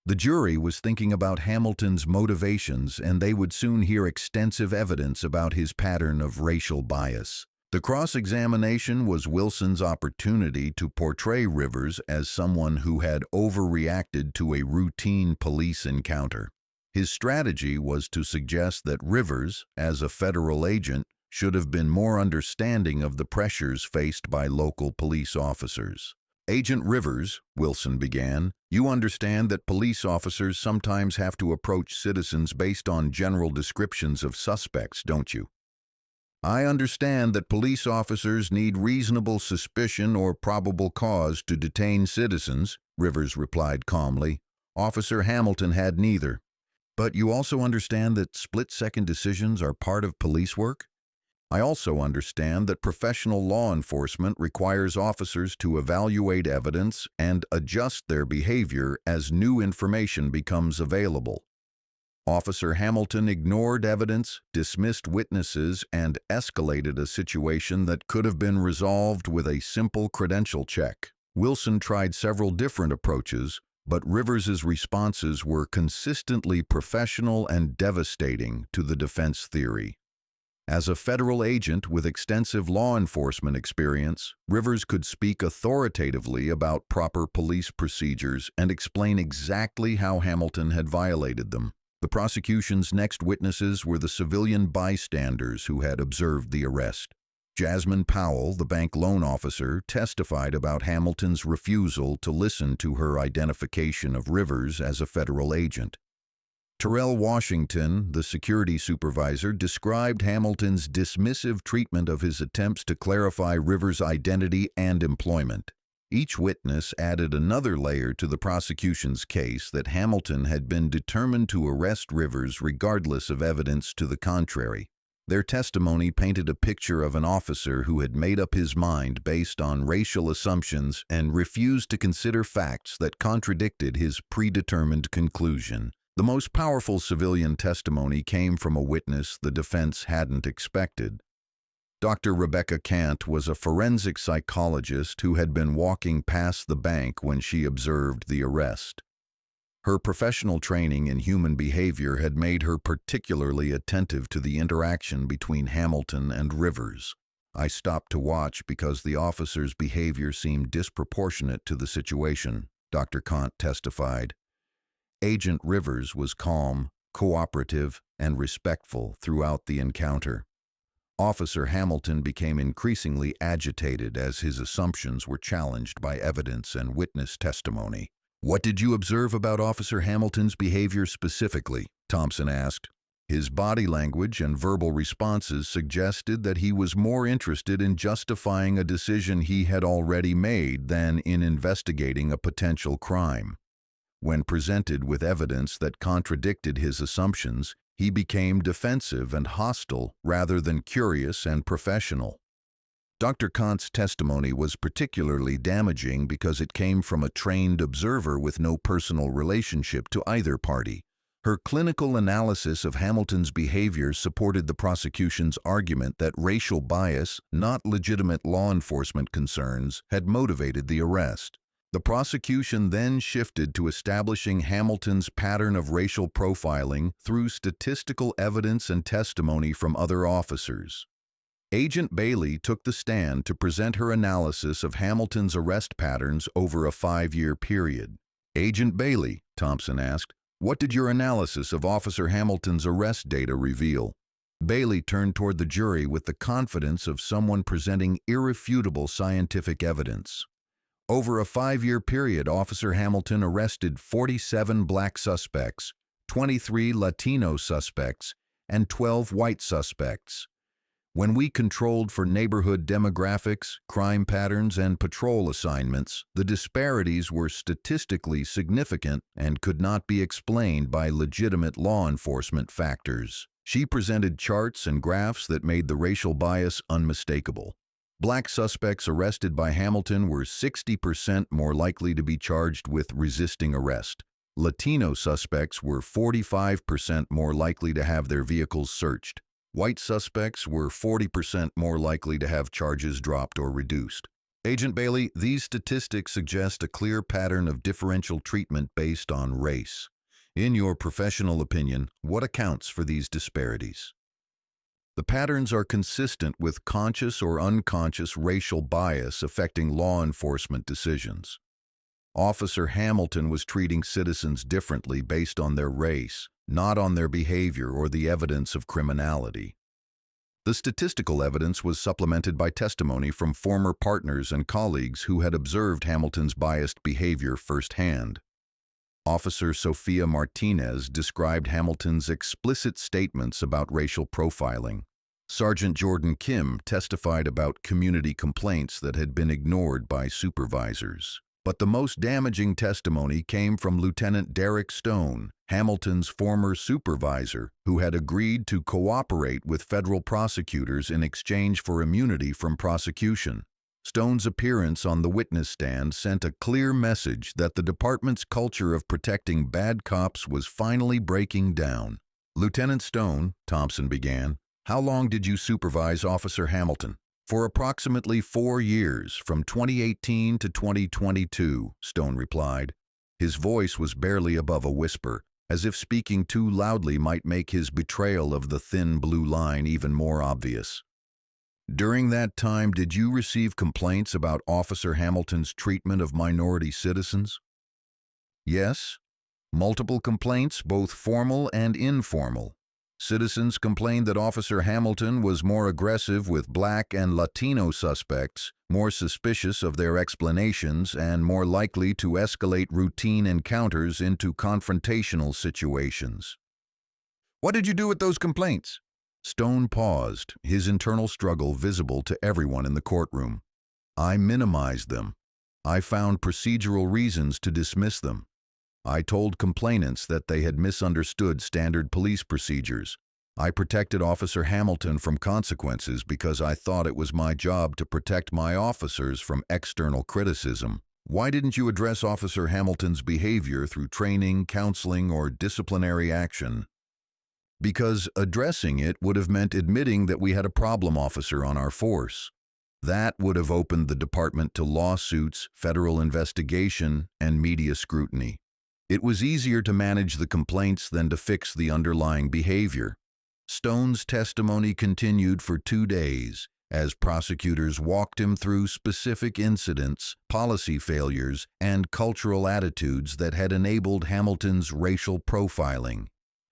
The jury was thinking about Hamilton's motivations, and they would soon hear extensive evidence about his pattern of racial bias. The cross-examination was Wilson's opportunity to portray Rivers as someone who had overreacted to a routine police encounter. His strategy was to suggest that Rivers, as a federal agent, should have been more understanding of the pressures faced by local police officers. Agent Rivers, Wilson began, you understand that police officers sometimes have to approach citizens based on general descriptions of suspects, don't you? I understand that police officers need reasonable suspicion or probable cause to detain citizens, Rivers replied calmly. Officer Hamilton had neither. But you also understand that split-second decisions are part of police work? I also understand that professional law enforcement requires officers to evaluate evidence and adjust their behavior as new information becomes available. Officer Hamilton ignored evidence, dismissed witnesses, and escalated a situation that could have been resolved with a simple credential check. Wilson tried several different approaches, but Rivers's responses were consistently professional and devastating to the defense theory. As a federal agent with extensive law enforcement experience, Rivers could speak authoritatively about proper police procedures and explain exactly how Hamilton had violated them. The prosecution's next witnesses were the civilian bystanders who had observed the arrest. Jasmine Powell, the bank loan officer, testified about Hamilton's refusal to listen to her identification of Rivers as a federal agent. Terrell Washington, the security supervisor, described Hamilton's dismissive treatment of his attempts to clarify Rivers' identity and employment. Each witness added another layer to the prosecution's case that Hamilton had been determined to arrest Rivers regardless of evidence to the contrary. Their testimony painted a picture of an officer who had made up his mind based on racial assumptions and refused to consider facts that contradicted his predetermined conclusion. The most powerful civilian testimony came from a witness the defense hadn't expected. Dr. Rebecca Kant was a forensic psychologist who had been walking past the bank when she observed the arrest. Her professional training in human behavior had made her particularly attentive to the interaction between Hamilton and Rivers. I stopped to watch because the officer's behavior seemed disproportionate to the situation, Dr. Kant testified. Agent Rivers was calm, cooperative, and respectful throughout the encounter. Officer Hamilton became increasingly agitated as his assumptions were challenged by evidence and witness testimony. What did you observe about Officer Hamilton's behavior specifically? Thompson asked. His body language and verbal responses suggested that he was more interested in justifying a decision he had already made than in investigating a potential crime. When presented with evidence that contradicted his assumptions, he became defensive and hostile rather than curious and professional. Dr. Kant's testimony was particularly damaging because it came from a trained observer with no personal relationship to either party. Her clinical analysis of Hamilton's behavior supported the prosecution's argument that racial bias, not legitimate law enforcement concerns, had motivated the arrest. The prosecution then shifted to establishing Hamilton's pattern of racial profiling through statistical evidence and testimony from other officers. Agent Bailey took the stand to present her analysis of Hamilton's arrest patterns over a 5-year period. Agent Bailey, Thompson asked, what did your analysis of Officer Hamilton's arrest data reveal? Bailey turned toward the jury with the confidence of someone presenting irrefutable scientific evidence. Over a 5-year period, Officer Hamilton arrested 47 black suspects, 23 Latino suspects, and 12 white suspects. When we controlled for neighborhood demographics, crime patterns, and patrol assignments, the disparities were statistically significant and could not be explained by legitimate law enforcement factors. She presented charts and graphs that made the racial bias unmistakable. Black suspects arrested by Hamilton were 60% more likely to be charged with resisting arrest. Latino suspects were 45% more likely to have their vehicles searched. White suspects were 40% more likely to have charges dropped or reduced. Agent Bailey, these statistics suggest a clear pattern of differential treatment based on race. In your professional opinion, what accounts for these disparities? The patterns are consistent with conscious or unconscious racial bias affecting law enforcement decisions. Officer Hamilton was treating citizens differently based on their race, not on their behavior or the evidence of criminality. The statistical evidence was supplemented by testimony from former partners and colleagues who had observed Hamilton's biased behavior firsthand. Officer Sophia Martinez described Hamilton's explicit statements about racial profiling. Sergeant Jordan Kim testified about community complaints that had been ignored by supervisors. But the most damaging testimony came from Lieutenant Derek Stone, Hamilton's former supervisor, who had agreed to cooperate with federal prosecutors in exchange for immunity from prosecution. Stone's appearance on the witness stand sent a clear message that the department's culture of protecting bad cops was finally breaking down. "Lieutenant Stone," Thompson began, "how long did you supervise Officer Hamilton?" "For approximately 4 years, from 2018 to 2022, Stone replied. His voice was barely above a whisper, as if speaking too loudly might make his betrayal of the thin blue line even more obvious. "During that time, did you receive complaints about Officer Hamilton's treatment of minority citizens?" "Yes. Multiple complaints, both formal and informal. Citizens complained that Officer Hamilton was more aggressive with Black and Latino suspects, more suspicious of their explanations, and more likely to escalate routine encounters into confrontational situations." "What did you do with those complaints?" Stone paused, his internal struggle visible to everyone in the courtroom. "I minimized them. I found procedural reasons to dismiss them. I told complainants that they had misunderstood standard police procedures. I protected Officer Hamilton from consequences because I thought it was my job to protect my officers from external criticism." "Why didn't you address Officer Hamilton's behavior through training, counseling, or disciplinary action?" "Because addressing it would have meant admitting that we had a problem officer on our force. That would have opened the department to lawsuits, federal investigation, and media scrutiny. It was easier to manage the complaints than to fix the underlying behavior." Stone's testimony continued for 2 days, as prosecutors walked him through specific incidents, policy failures, and cultural attitudes that had enabled Hamilton's racial profiling.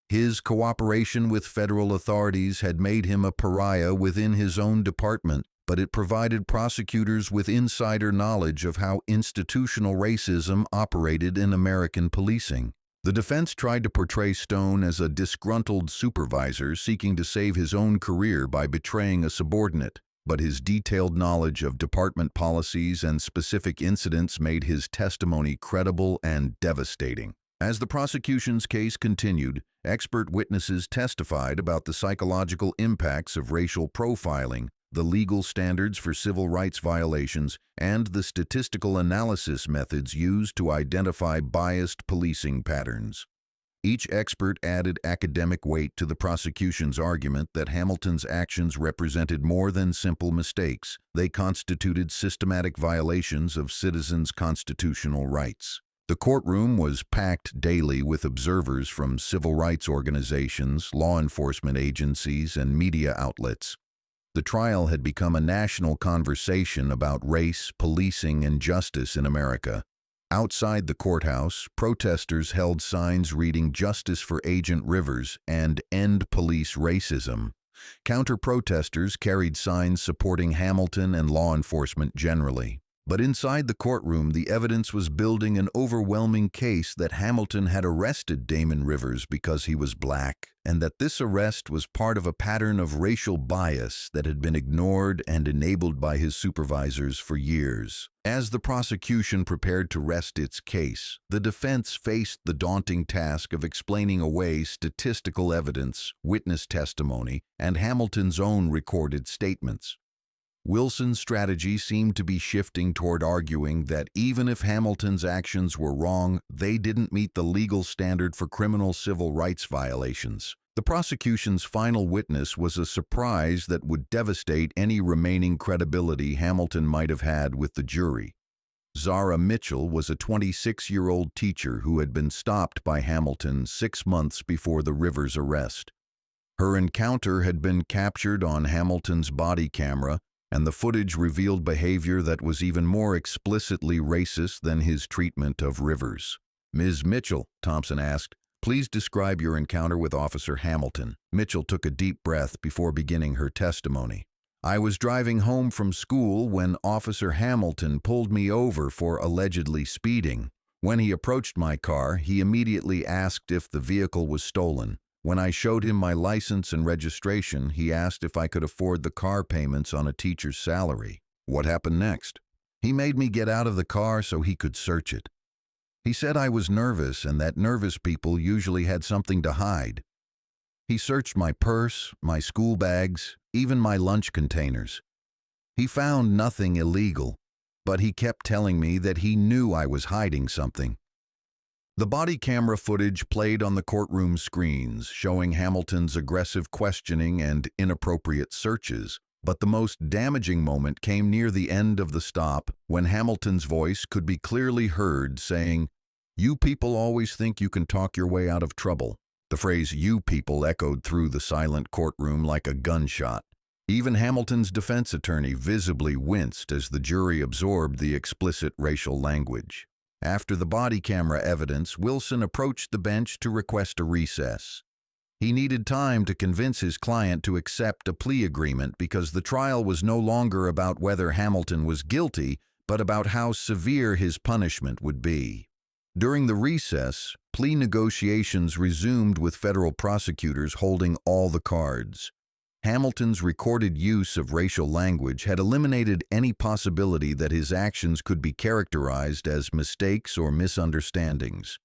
His cooperation with federal authorities had made him a pariah within his own department, but it provided prosecutors with insider knowledge of how institutional racism operated in American policing. The defense tried to portray Stone as a disgruntled supervisor seeking to save his own career by betraying a subordinate, but his detailed knowledge of department policies and specific incidents made his testimony credible and devastating. As the prosecution's case continued, expert witnesses testified about the psychological impacts of racial profiling, the legal standards for civil rights violations, and the statistical analysis methods used to identify biased policing patterns. Each expert added academic weight to the prosecution's argument that Hamilton's actions represented more than simple mistakes. They constituted systematic violations of citizens' constitutional rights. The courtroom was packed daily with observers from civil rights organizations, law enforcement agencies, and media outlets. The trial had become a national conversation about race, policing, and justice in America. Outside the courthouse, protesters held signs reading "Justice for Agent Rivers" and "End Police Racism." Counter-protesters carried signs supporting Hamilton and law enforcement generally. But inside the courtroom, the evidence was building an overwhelming case that Hamilton had arrested Damon Rivers because he was Black, and that this arrest was part of a pattern of racial bias that had been ignored and enabled by his supervisors for years. As the prosecution prepared to rest its case, the defense faced the daunting task of explaining away statistical evidence, witness testimony, and Hamilton's own recorded statements. Wilson's strategy seemed to be shifting toward arguing that even if Hamilton's actions were wrong, they didn't meet the legal standard for criminal civil rights violations. The prosecution's final witness was a surprise that would devastate any remaining credibility Hamilton might have had with the jury. Zara Mitchell was a 26-year-old teacher who had been stopped by Hamilton 6 months before the Rivers arrest. Her encounter had been captured on Hamilton's body camera, and the footage revealed behavior that was even more explicitly racist than his treatment of Rivers. "Ms. Mitchell," Thompson asked, Please describe your encounter with Officer Hamilton. Mitchell took a deep breath before beginning her testimony. I was driving home from school when Officer Hamilton pulled me over for allegedly speeding. When he approached my car, he immediately asked if the vehicle was stolen. When I showed him my license and registration, he asked if I could afford the car payments on a teacher's salary. What happened next? He made me get out of the car so he could search it. He said I was nervous and that nervous people usually had something to hide. He searched my purse, my school bags, even my lunch containers. He found nothing illegal, but he kept telling me that he knew I was hiding something. The body camera footage played on the courtroom screens, showing Hamilton's aggressive questioning and inappropriate searches. But the most damaging moment came near the end of the stop, when Hamilton's voice could be clearly heard saying, "You people always think you can talk your way out of trouble." The phrase "you people" echoed through the silent courtroom like a gunshot. Even Hamilton's defense attorney visibly winced as the jury absorbed the explicit racial language. After the body camera evidence, Wilson approached the bench to request a recess. He needed time to convince his client to accept a plea agreement because the trial was no longer about whether Hamilton was guilty, but about how severe his punishment would be. During the recess, plea negotiations resumed with federal prosecutors holding all the cards. Hamilton's recorded use of racial language had eliminated any possibility that his actions could be characterized as mistakes or misunderstandings.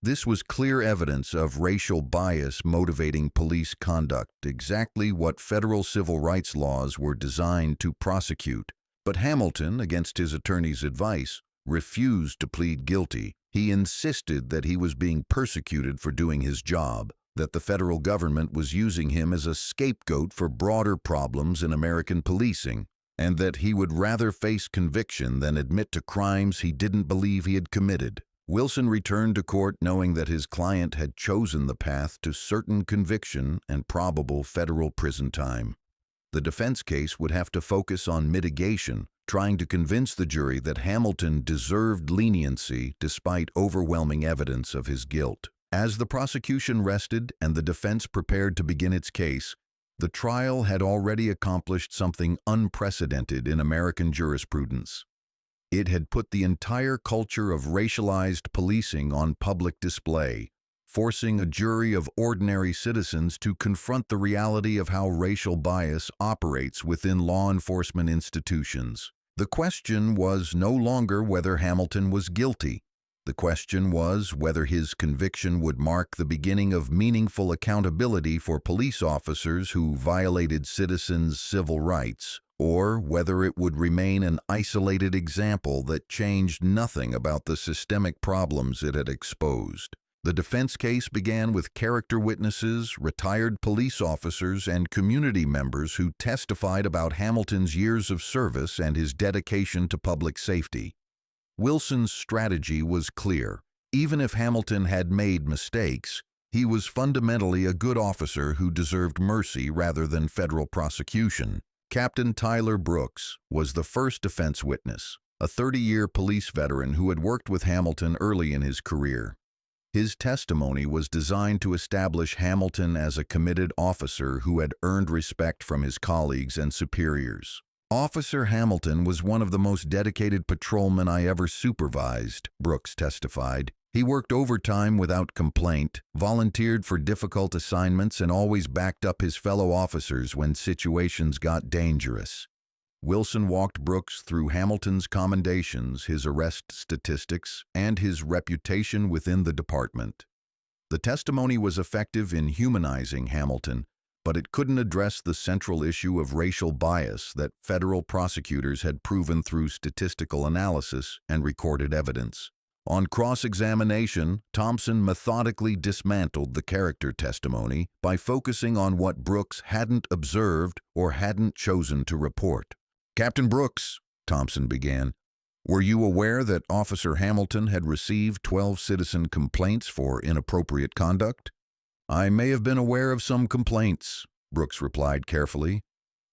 This was clear evidence of racial bias motivating police conduct, exactly what federal civil rights laws were designed to prosecute. But Hamilton, against his attorney's advice, refused to plead guilty. He insisted that he was being persecuted for doing his job, that the federal government was using him as a scapegoat for broader problems in American policing, and that he would rather face conviction than admit to crimes he didn't believe he had committed. Wilson returned to court knowing that his client had chosen the path to certain conviction and probable federal prison time. The defense case would have to focus on mitigation, trying to convince the jury that Hamilton deserved leniency despite overwhelming evidence of his guilt. As the prosecution rested and the defense prepared to begin its case, the trial had already accomplished something unprecedented in American jurisprudence. It had put the entire culture of racialized policing on public display, forcing a jury of ordinary citizens to confront the reality of how racial bias operates within law enforcement institutions. The question was no longer whether Hamilton was guilty. The question was whether his conviction would mark the beginning of meaningful accountability for police officers who violated citizens' civil rights, or whether it would remain an isolated example that changed nothing about the systemic problems it had exposed. The defense case began with character witnesses, retired police officers, and community members who testified about Hamilton's years of service and his dedication to public safety. Wilson's strategy was clear. Even if Hamilton had made mistakes, he was fundamentally a good officer who deserved mercy rather than federal prosecution. Captain Tyler Brooks was the first defense witness, a 30-year police veteran who had worked with Hamilton early in his career. His testimony was designed to establish Hamilton as a committed officer who had earned respect from his colleagues and superiors. "Officer Hamilton was one of the most dedicated patrolmen I ever supervised," Brooks testified. "He worked overtime without complaint, volunteered for difficult assignments, and always backed up his fellow officers when situations got dangerous." Wilson walked Brooks through Hamilton's commendations, his arrest statistics, and his reputation within the department. The testimony was effective in humanizing Hamilton, but it couldn't address the central issue of racial bias that federal prosecutors had proven through statistical analysis and recorded evidence. On cross-examination, Thompson methodically dismantled the character testimony by focusing on what Brooks hadn't observed or hadn't chosen to report. "Captain Brooks," Thompson began, "were you aware that Officer Hamilton had received 12 citizen complaints for inappropriate conduct?" "I may have been aware of some complaints," Brooks replied carefully,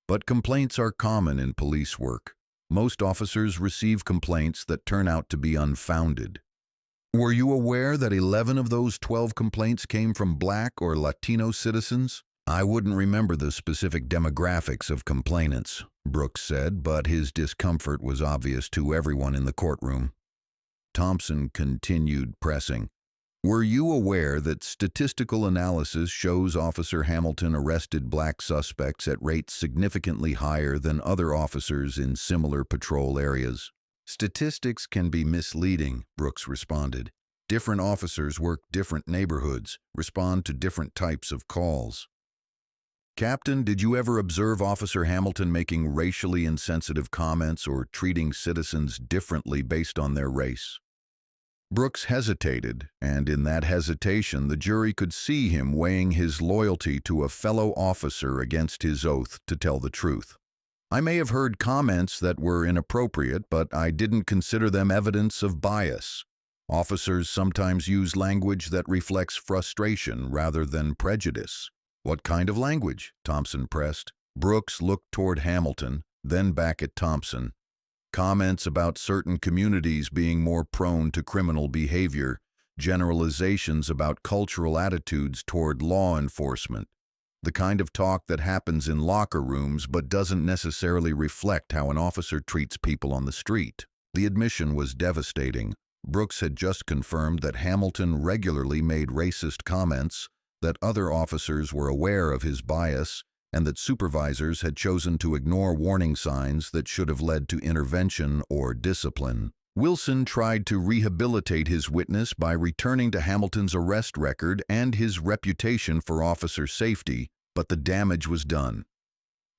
"but complaints are common in police work. Most officers receive complaints that turn out to be unfounded." Were you aware that 11 of those 12 complaints came from Black or Latino citizens? I wouldn't remember the specific demographics of complainants, Brooks said, but his discomfort was obvious to everyone in the courtroom. Thompson continued pressing. Were you aware that statistical analysis shows Officer Hamilton arrested Black suspects at rates significantly higher than other officers in similar patrol areas? Statistics can be misleading, Brooks responded. Different officers work different neighborhoods, respond to different types of calls. Captain, did you ever observe Officer Hamilton making racially insensitive comments or treating citizens differently based on their race? Brooks hesitated, and in that hesitation the jury could see him weighing his loyalty to a fellow officer against his oath to tell the truth. I may have heard comments that were inappropriate, but I didn't consider them evidence of bias. Officers sometimes use language that reflects frustration rather than prejudice. What kind of language? Thompson pressed. Brooks looked toward Hamilton, then back at Thompson. Comments about certain communities being more prone to criminal behavior, generalizations about cultural attitudes toward law enforcement, the kind of talk that happens in locker rooms but doesn't necessarily reflect how an officer treats people on the street. The admission was devastating. Brooks had just confirmed that Hamilton regularly made racist comments, that other officers were aware of his bias, and that supervisors had chosen to ignore warning signs that should have led to intervention or discipline. Wilson tried to rehabilitate his witness by returning to Hamilton's arrest record and his reputation for officer safety, but the damage was done.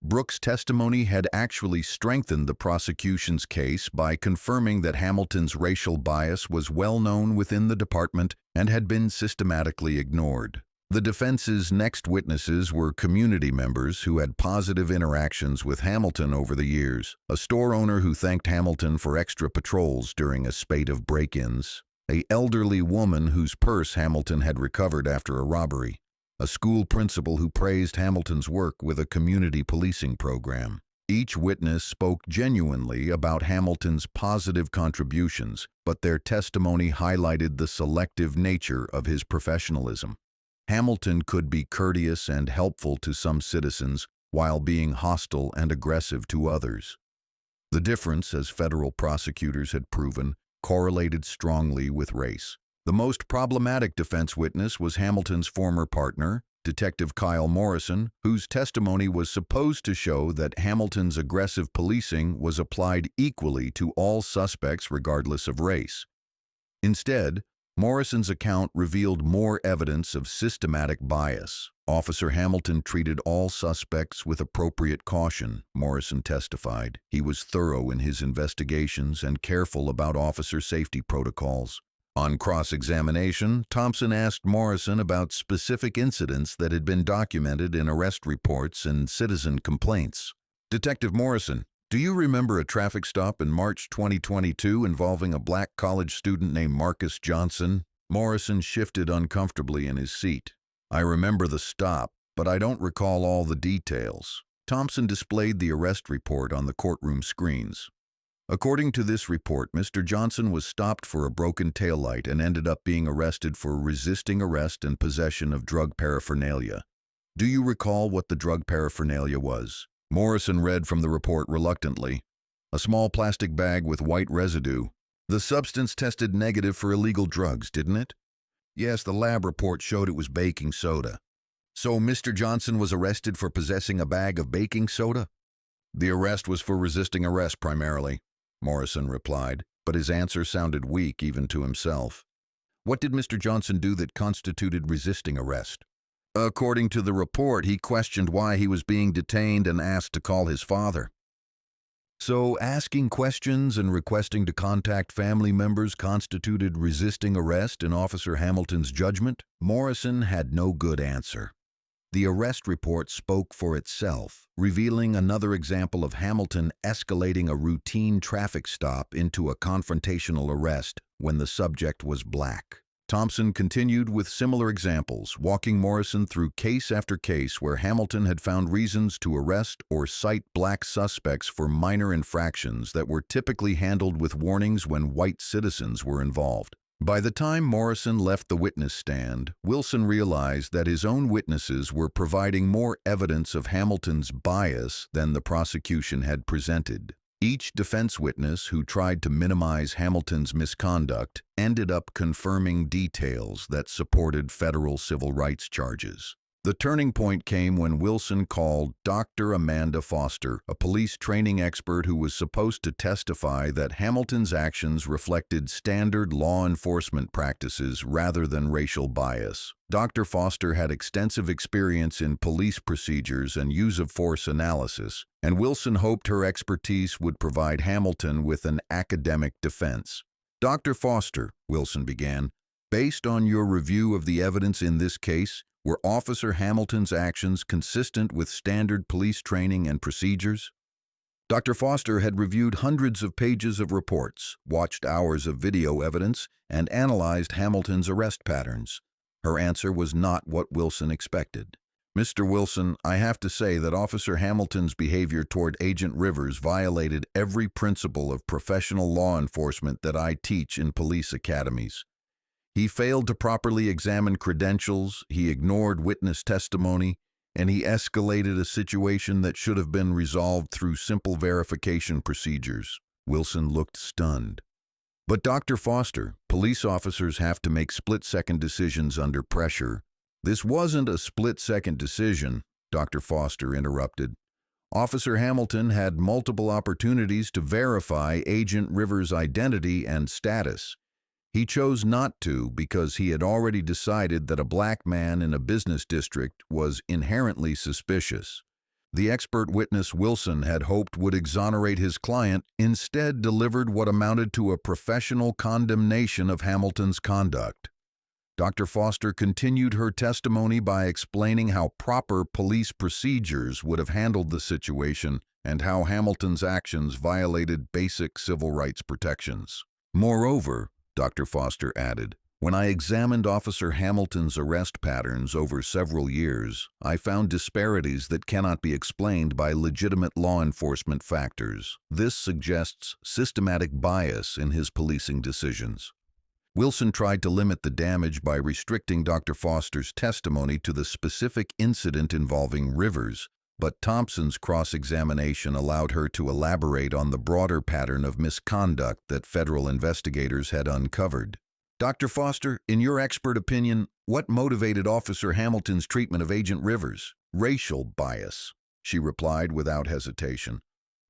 Brooks' testimony had actually strengthened the prosecution's case by confirming that Hamilton's racial bias was well known within the department and had been systematically ignored. The defense's next witnesses were community members who had positive interactions with Hamilton over the years, a store owner who thanked Hamilton for extra patrols during a spate of break-ins, an elderly woman whose purse Hamilton had recovered after a robbery, a school principal who praised Hamilton's work with a community policing program. Each witness spoke genuinely about Hamilton's positive contributions, but their testimony highlighted the selective nature of his professionalism. Hamilton could be courteous and helpful to some citizens while being hostile and aggressive to others. The difference, as federal prosecutors had proven, correlated strongly with race. The most problematic defense witness was Hamilton's former partner, Detective Kyle Morrison, whose testimony was supposed to show that Hamilton's aggressive policing was applied equally to all suspects regardless of race. Instead, Morrison's account revealed more evidence of systematic bias. Officer Hamilton treated all suspects with appropriate caution, Morrison testified. He was thorough in his investigations and careful about officer safety protocols. On cross-examination, Thompson asked Morrison about specific incidents that had been documented in arrest reports and citizen complaints. Detective Morrison, do you remember a traffic stop in March 2022 involving a Black college student named Marcus Johnson? Morrison shifted uncomfortably in his seat. I remember the stop, but I don't recall all the details. Thompson displayed the arrest report on the courtroom screens. According to this report, Mr. Johnson was stopped for a broken taillight and ended up being arrested for resisting arrest and possession of drug paraphernalia. Do you recall what the drug paraphernalia was? Morrison read from the report reluctantly. A small plastic bag with white residue. The substance tested negative for illegal drugs, didn't it? Yes, the lab report showed it was baking soda. So Mr. Johnson was arrested for possessing a bag of baking soda? The arrest was for resisting arrest primarily, Morrison replied, but his answer sounded weak even to himself. What did Mr. Johnson do that constituted resisting arrest? According to the report, he questioned why he was being detained and asked to call his father. So asking questions and requesting to contact family members constituted resisting arrest in Officer Hamilton's judgment? Morrison had no good answer. The arrest report spoke for itself, revealing another example of Hamilton escalating a routine traffic stop into a confrontational arrest when the subject was Black. Thompson continued with similar examples, walking Morrison through case after case where Hamilton had found reasons to arrest or cite Black suspects for minor infractions that were typically handled with warnings when white citizens were involved. By the time Morrison left the witness stand, Wilson realized that his own witnesses were providing more evidence of Hamilton's bias than the prosecution had presented. Each defense witness who tried to minimize Hamilton's misconduct ended up confirming details that supported federal civil rights charges. The turning point came when Wilson called Dr. Amanda Foster, a police training expert who was supposed to testify that Hamilton's actions reflected standard law enforcement practices rather than racial bias. Dr. Foster had extensive experience in police procedures and use-of-force analysis, and Wilson hoped her expertise would provide Hamilton with an academic defense. "Dr. Foster," Wilson began, "based on your review of the evidence in this case, were Officer Hamilton's actions consistent with standard police training and procedures?" Dr. Foster had reviewed hundreds of pages of reports, watched hours of video evidence, and analyzed Hamilton's arrest patterns. Her answer was not what Wilson expected. "Mr. Wilson, I have to say that Officer Hamilton's behavior toward Agent Rivers violated every principle of professional law enforcement that I teach in police academies. He failed to properly examine credentials, he ignored witness testimony, and he escalated a situation that should have been resolved through simple verification procedures." Wilson looked stunned. "But Dr. Foster, police officers have to make split-second decisions under pressure." "This wasn't a split-second decision," Dr. Foster interrupted. "Officer Hamilton had multiple opportunities to verify Agent Rivers' identity and status. He chose not to because he had already decided that a black man in a business district was inherently suspicious. The expert witness Wilson had hoped would exonerate his client instead delivered what amounted to a professional condemnation of Hamilton's conduct." Dr. Foster continued her testimony by explaining how proper police procedures would have handled the situation and how Hamilton's actions violated basic civil rights protections. "Moreover," Dr. Foster added, "when I examined Officer Hamilton's arrest patterns over several years, I found disparities that cannot be explained by legitimate law enforcement factors. This suggests systematic bias in his policing decisions." Wilson tried to limit the damage by restricting Dr. Foster's testimony to the specific incident involving Rivers, but Thompson's cross-examination allowed her to elaborate on the broader pattern of misconduct that federal investigators had uncovered. "Dr. Foster, in your expert opinion, what motivated Officer Hamilton's treatment of Agent Rivers?" "Racial bias," she replied without hesitation.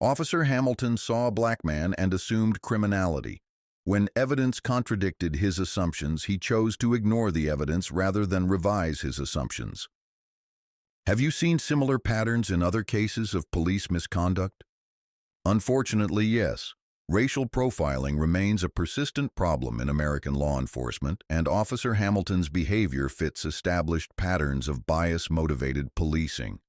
"Officer Hamilton saw a black man and assumed criminality. When evidence contradicted his assumptions, he chose to ignore the evidence rather than revise his assumptions." "Have you seen similar patterns in other cases of police misconduct?" "Unfortunately, yes. Racial profiling remains a persistent problem in American law enforcement, and Officer Hamilton's behavior fits established patterns of bias-motivated policing."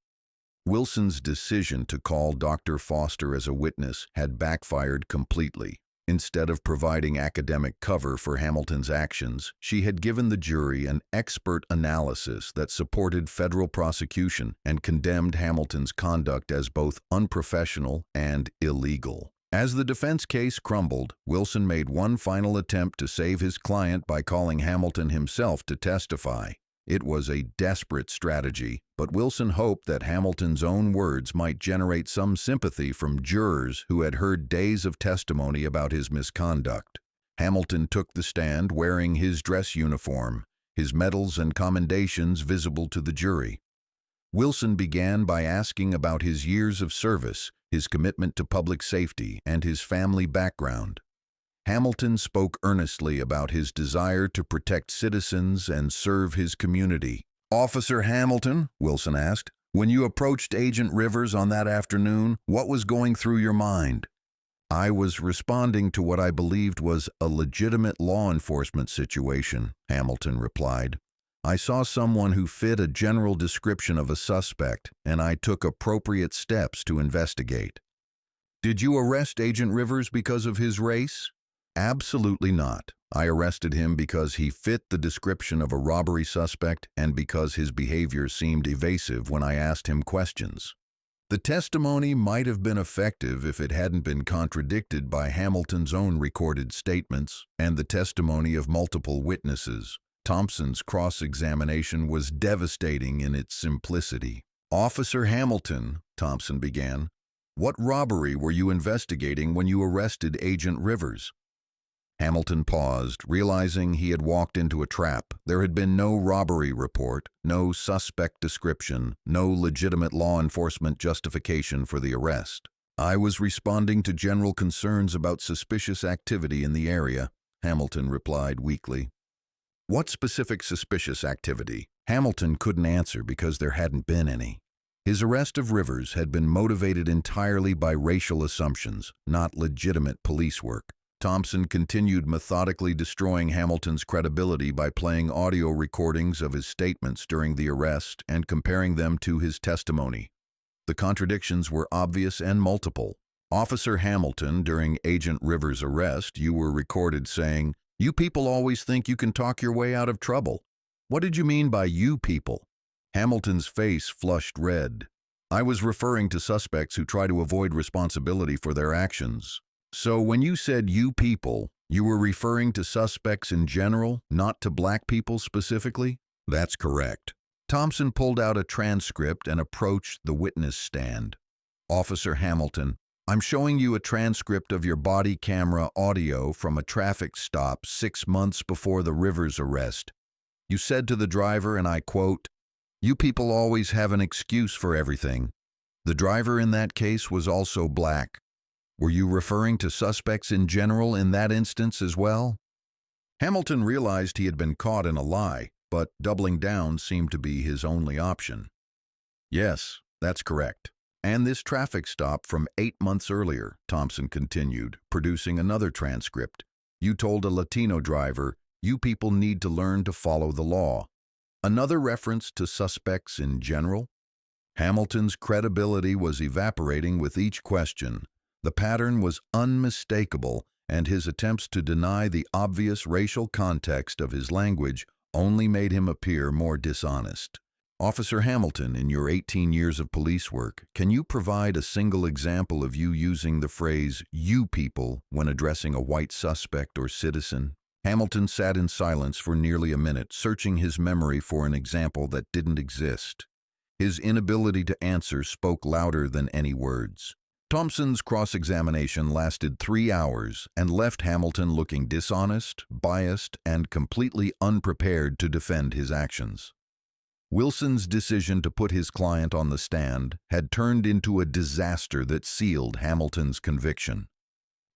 Wilson's decision to call Dr. Foster as a witness had backfired completely. Instead of providing academic cover for Hamilton's actions, she had given the jury an expert analysis that supported federal prosecution and condemned Hamilton's conduct as both unprofessional and illegal. As the defense case crumbled, Wilson made one final attempt to save his client by calling Hamilton himself to testify. It was a desperate strategy, but Wilson hoped that Hamilton's own words might generate some sympathy from jurors who had heard days of testimony about his misconduct. Hamilton took the stand wearing his dress uniform, his medals and commendations visible to the jury. Wilson began by asking about his years of service, his commitment to public safety, and his family background. Hamilton spoke earnestly about his desire to protect citizens and serve his community. "Officer Hamilton," Wilson asked, "when you approached Agent Rivers on that afternoon, what was going through your mind?" "I was responding to what I believed was a legitimate law enforcement situation," Hamilton replied. "I saw someone who fit a general description of a suspect, and I took appropriate steps to investigate." "Did you arrest Agent Rivers because of his race?" "Absolutely not. I arrested him because he fit the description of a robbery suspect and because his behavior seemed evasive when I asked him questions." The testimony might have been effective if it hadn't been contradicted by Hamilton's own recorded statements and the testimony of multiple witnesses. Thompson's cross-examination was devastating in its simplicity. "Officer Hamilton," Thompson began, "what robbery were you investigating when you arrested Agent Rivers?" Hamilton paused, realizing he had walked into a trap. There had been no robbery report, no suspect description, no legitimate law enforcement justification for the arrest. "I was responding to general concerns about suspicious activity in the area," Hamilton replied weakly. "What specific suspicious activity?" Hamilton couldn't answer because there hadn't been any. His arrest of Rivers had been motivated entirely by racial assumptions, not legitimate police work. Thompson continued methodically destroying Hamilton's credibility by playing audio recordings of his statements during the arrest and comparing them to his testimony. The contradictions were obvious and multiple. "Officer Hamilton, during Agent Rivers' arrest, you were recorded saying, 'You people always think you can talk your way out of trouble.' What did you mean by 'you people'?" Hamilton's face flushed red. "I was referring to suspects who try to avoid responsibility for their actions." "So when you said 'you people,' you were referring to suspects in general, not to black people specifically?" "That's correct." Thompson pulled out a transcript and approached the witness stand. "Officer Hamilton, I'm showing you a transcript of your body camera audio from a traffic stop 6 months before the Rivers arrest. You said to the driver, and I quote, 'You people always have an excuse for everything.' The driver in that case was also black. Were you referring to suspects in general in that instance as well?" Hamilton realized he had been caught in a lie, but doubling down seemed to be his only option. "Yes, that's correct. And this traffic stop from 8 months earlier," Thompson continued, producing another transcript. "You told a Latino driver, 'You people need to learn to follow the law.' Another reference to suspects in general?" Hamilton's credibility was evaporating with each question. The pattern was unmistakable, and his attempts to deny the obvious racial context of his language only made him appear more dishonest. "Officer Hamilton, in your 18 years of police work, can you provide a single example of you using the phrase 'you people' when addressing a white suspect or citizen?" Hamilton sat in silence for nearly a minute, searching his memory for an example that didn't exist. His inability to answer spoke louder than any words. Thompson's cross-examination lasted 3 hours and left Hamilton looking dishonest, biased, and completely unprepared to defend his actions. Wilson's decision to put his client on the stand had turned into a disaster that sealed Hamilton's conviction.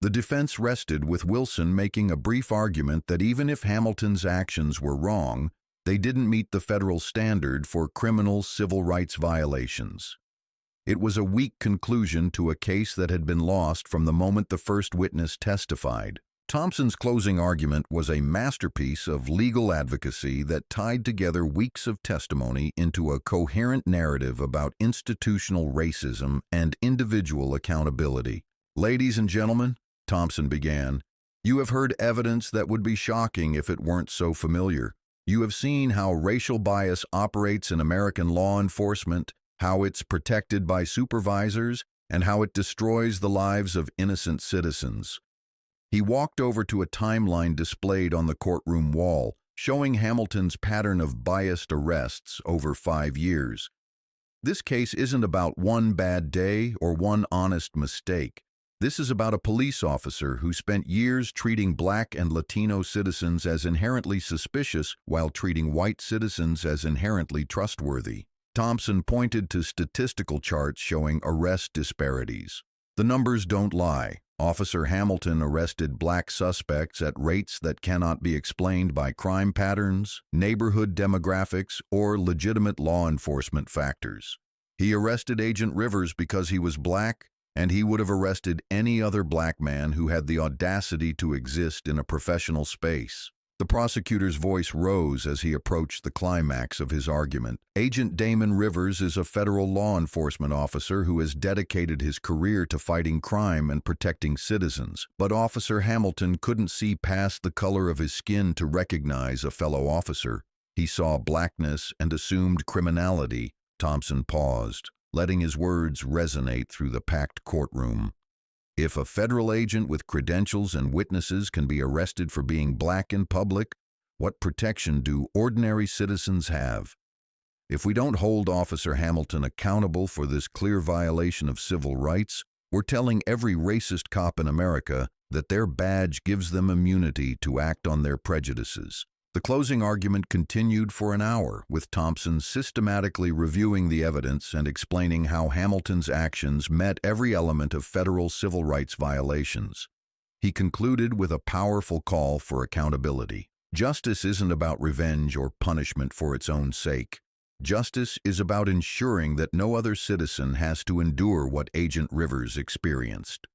The defense rested with Wilson making a brief argument that even if Hamilton's actions were wrong, they didn't meet the federal standard for criminal civil rights violations. It was a weak conclusion to a case that had been lost from the moment the first witness testified. Thompson's closing argument was a masterpiece of legal advocacy that tied together weeks of testimony into a coherent narrative about institutional racism and individual accountability. "Ladies and gentlemen," Thompson began, "you have heard evidence that would be shocking if it weren't so familiar. You have seen how racial bias operates in American law enforcement, how it's protected by supervisors, and how it destroys the lives of innocent citizens." He walked over to a timeline displayed on the courtroom wall, showing Hamilton's pattern of biased arrests over 5 years. "This case isn't about one bad day or one honest mistake. This is about a police officer who spent years treating black and Latino citizens as inherently suspicious while treating white citizens as inherently trustworthy." Thompson pointed to statistical charts showing arrest disparities. "The numbers don't lie. Officer Hamilton arrested black suspects at rates that cannot be explained by crime patterns, neighborhood demographics, or legitimate law enforcement factors. He arrested Agent Rivers because he was black, and he would have arrested any other black man who had the audacity to exist in a professional space." The prosecutor's voice rose as he approached the climax of his argument. "Agent Damon Rivers is a federal law enforcement officer who has dedicated his career to fighting crime and protecting citizens. But Officer Hamilton couldn't see past the color of his skin to recognize a fellow officer. He saw blackness and assumed criminality." Thompson paused. letting his words resonate through the packed courtroom. If a federal agent with credentials and witnesses can be arrested for being black in public, what protection do ordinary citizens have? If we don't hold Officer Hamilton accountable for this clear violation of civil rights, we're telling every racist cop in America that their badge gives them immunity to act on their prejudices. The closing argument continued for an hour, with Thompson systematically reviewing the evidence and explaining how Hamilton's actions met every element of federal civil rights violations. He concluded with a powerful call for accountability. Justice isn't about revenge or punishment for its own sake. Justice is about ensuring that no other citizen has to endure what Agent Rivers experienced.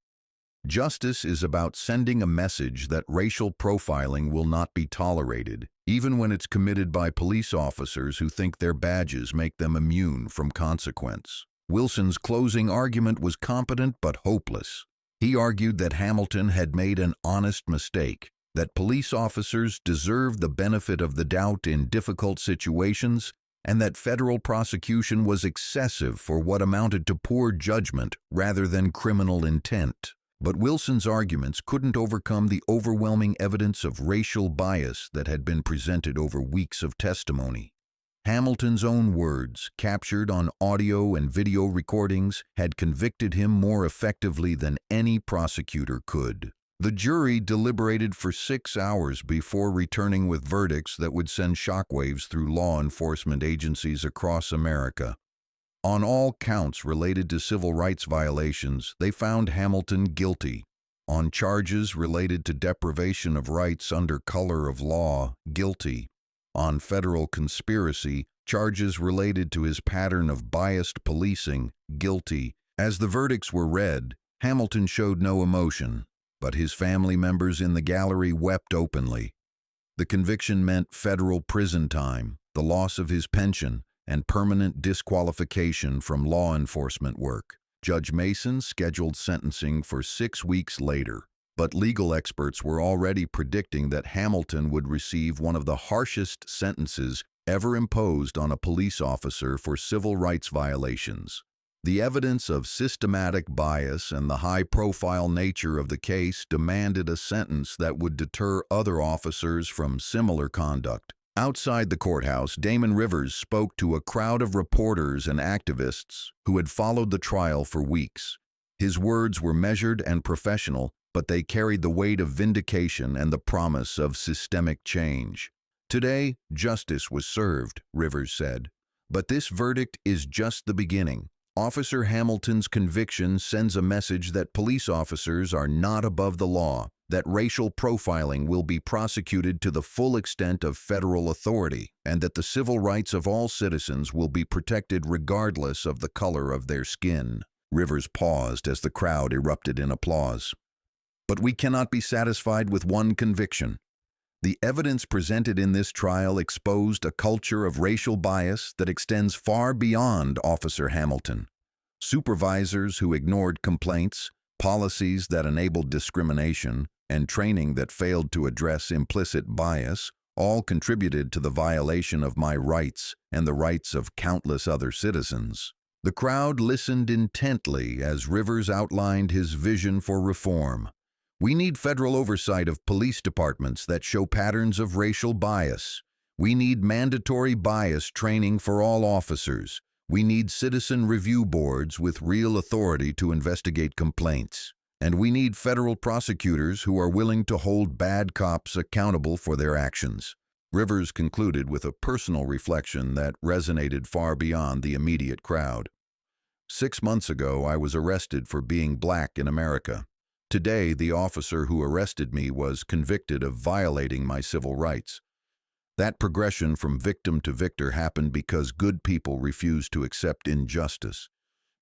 Justice is about sending a message that racial profiling will not be tolerated, even when it's committed by police officers who think their badges make them immune from consequence. Wilson's closing argument was competent but hopeless. He argued that Hamilton had made an honest mistake, that police officers deserved the benefit of the doubt in difficult situations, and that federal prosecution was excessive for what amounted to poor judgment rather than criminal intent. But Wilson's arguments couldn't overcome the overwhelming evidence of racial bias that had been presented over weeks of testimony. Hamilton's own words, captured on audio and video recordings, had convicted him more effectively than any prosecutor could. The jury deliberated for 6 hours before returning with verdicts that would send shockwaves through law enforcement agencies across America. On all counts related to civil rights violations, they found Hamilton guilty. On charges related to deprivation of rights under color of law, guilty. On federal conspiracy, charges related to his pattern of biased policing, guilty. As the verdicts were read, Hamilton showed no emotion, but his family members in the gallery wept openly. The conviction meant federal prison time, the loss of his pension, and permanent disqualification from law enforcement work. Judge Mason scheduled sentencing for 6 weeks later, but legal experts were already predicting that Hamilton would receive one of the harshest sentences ever imposed on a police officer for civil rights violations. The evidence of systematic bias and the high-profile nature of the case demanded a sentence that would deter other officers from similar conduct. Outside the courthouse, Damon Rivers spoke to a crowd of reporters and activists who had followed the trial for weeks. His words were measured and professional, but they carried the weight of vindication and the promise of systemic change. Today, justice was served, Rivers said. But this verdict is just the beginning. Officer Hamilton's conviction sends a message that police officers are not above the law, that racial profiling will be prosecuted to the full extent of federal authority, and that the civil rights of all citizens will be protected regardless of the color of their skin. Rivers paused as the crowd erupted in applause. But we cannot be satisfied with one conviction. The evidence presented in this trial exposed a culture of racial bias that extends far beyond Officer Hamilton. Supervisors who ignored complaints, policies that enabled discrimination, and training that failed to address implicit bias all contributed to the violation of my rights and the rights of countless other citizens. The crowd listened intently as Rivers outlined his vision for reform. We need federal oversight of police departments that show patterns of racial bias. We need mandatory bias training for all officers. We need citizen review boards with real authority to investigate complaints. And we need federal prosecutors who are willing to hold bad cops accountable for their actions. Rivers concluded with a personal reflection that resonated far beyond the immediate crowd. 6 months ago, I was arrested for being black in America. Today, the officer who arrested me was convicted of violating my civil rights. That progression from victim to victor happened because good people refused to accept injustice,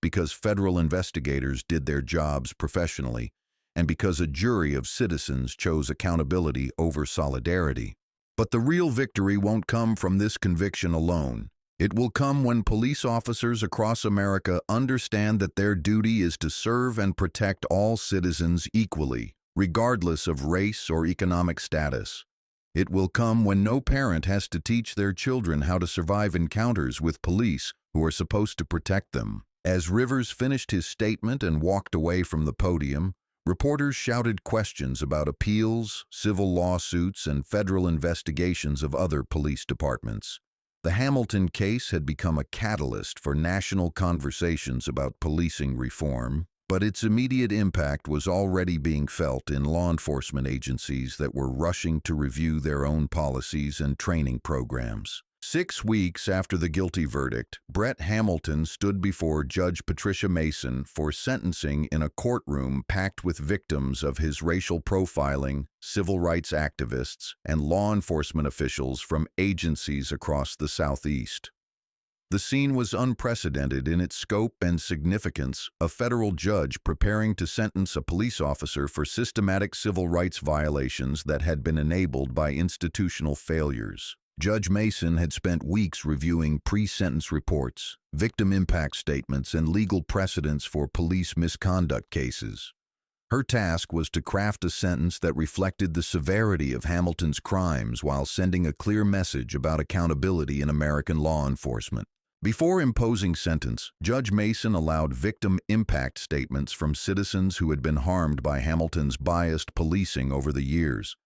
because federal investigators did their jobs professionally, and because a jury of citizens chose accountability over solidarity. But the real victory won't come from this conviction alone. It will come when police officers across America understand that their duty is to serve and protect all citizens equally, regardless of race or economic status. It will come when no parent has to teach their children how to survive encounters with police who are supposed to protect them. As Rivers finished his statement and walked away from the podium, reporters shouted questions about appeals, civil lawsuits, and federal investigations of other police departments. The Hamilton case had become a catalyst for national conversations about policing reform, but its immediate impact was already being felt in law enforcement agencies that were rushing to review their own policies and training programs. 6 weeks after the guilty verdict, Brett Hamilton stood before Judge Patricia Mason for sentencing in a courtroom packed with victims of his racial profiling, civil rights activists, and law enforcement officials from agencies across the Southeast. The scene was unprecedented in its scope and significance, a federal judge preparing to sentence a police officer for systematic civil rights violations that had been enabled by institutional failures. Judge Mason had spent weeks reviewing pre-sentence reports, victim impact statements, and legal precedents for police misconduct cases. Her task was to craft a sentence that reflected the severity of Hamilton's crimes while sending a clear message about accountability in American law enforcement. Before imposing sentence, Judge Mason allowed victim impact statements from citizens who had been harmed by Hamilton's biased policing over the years.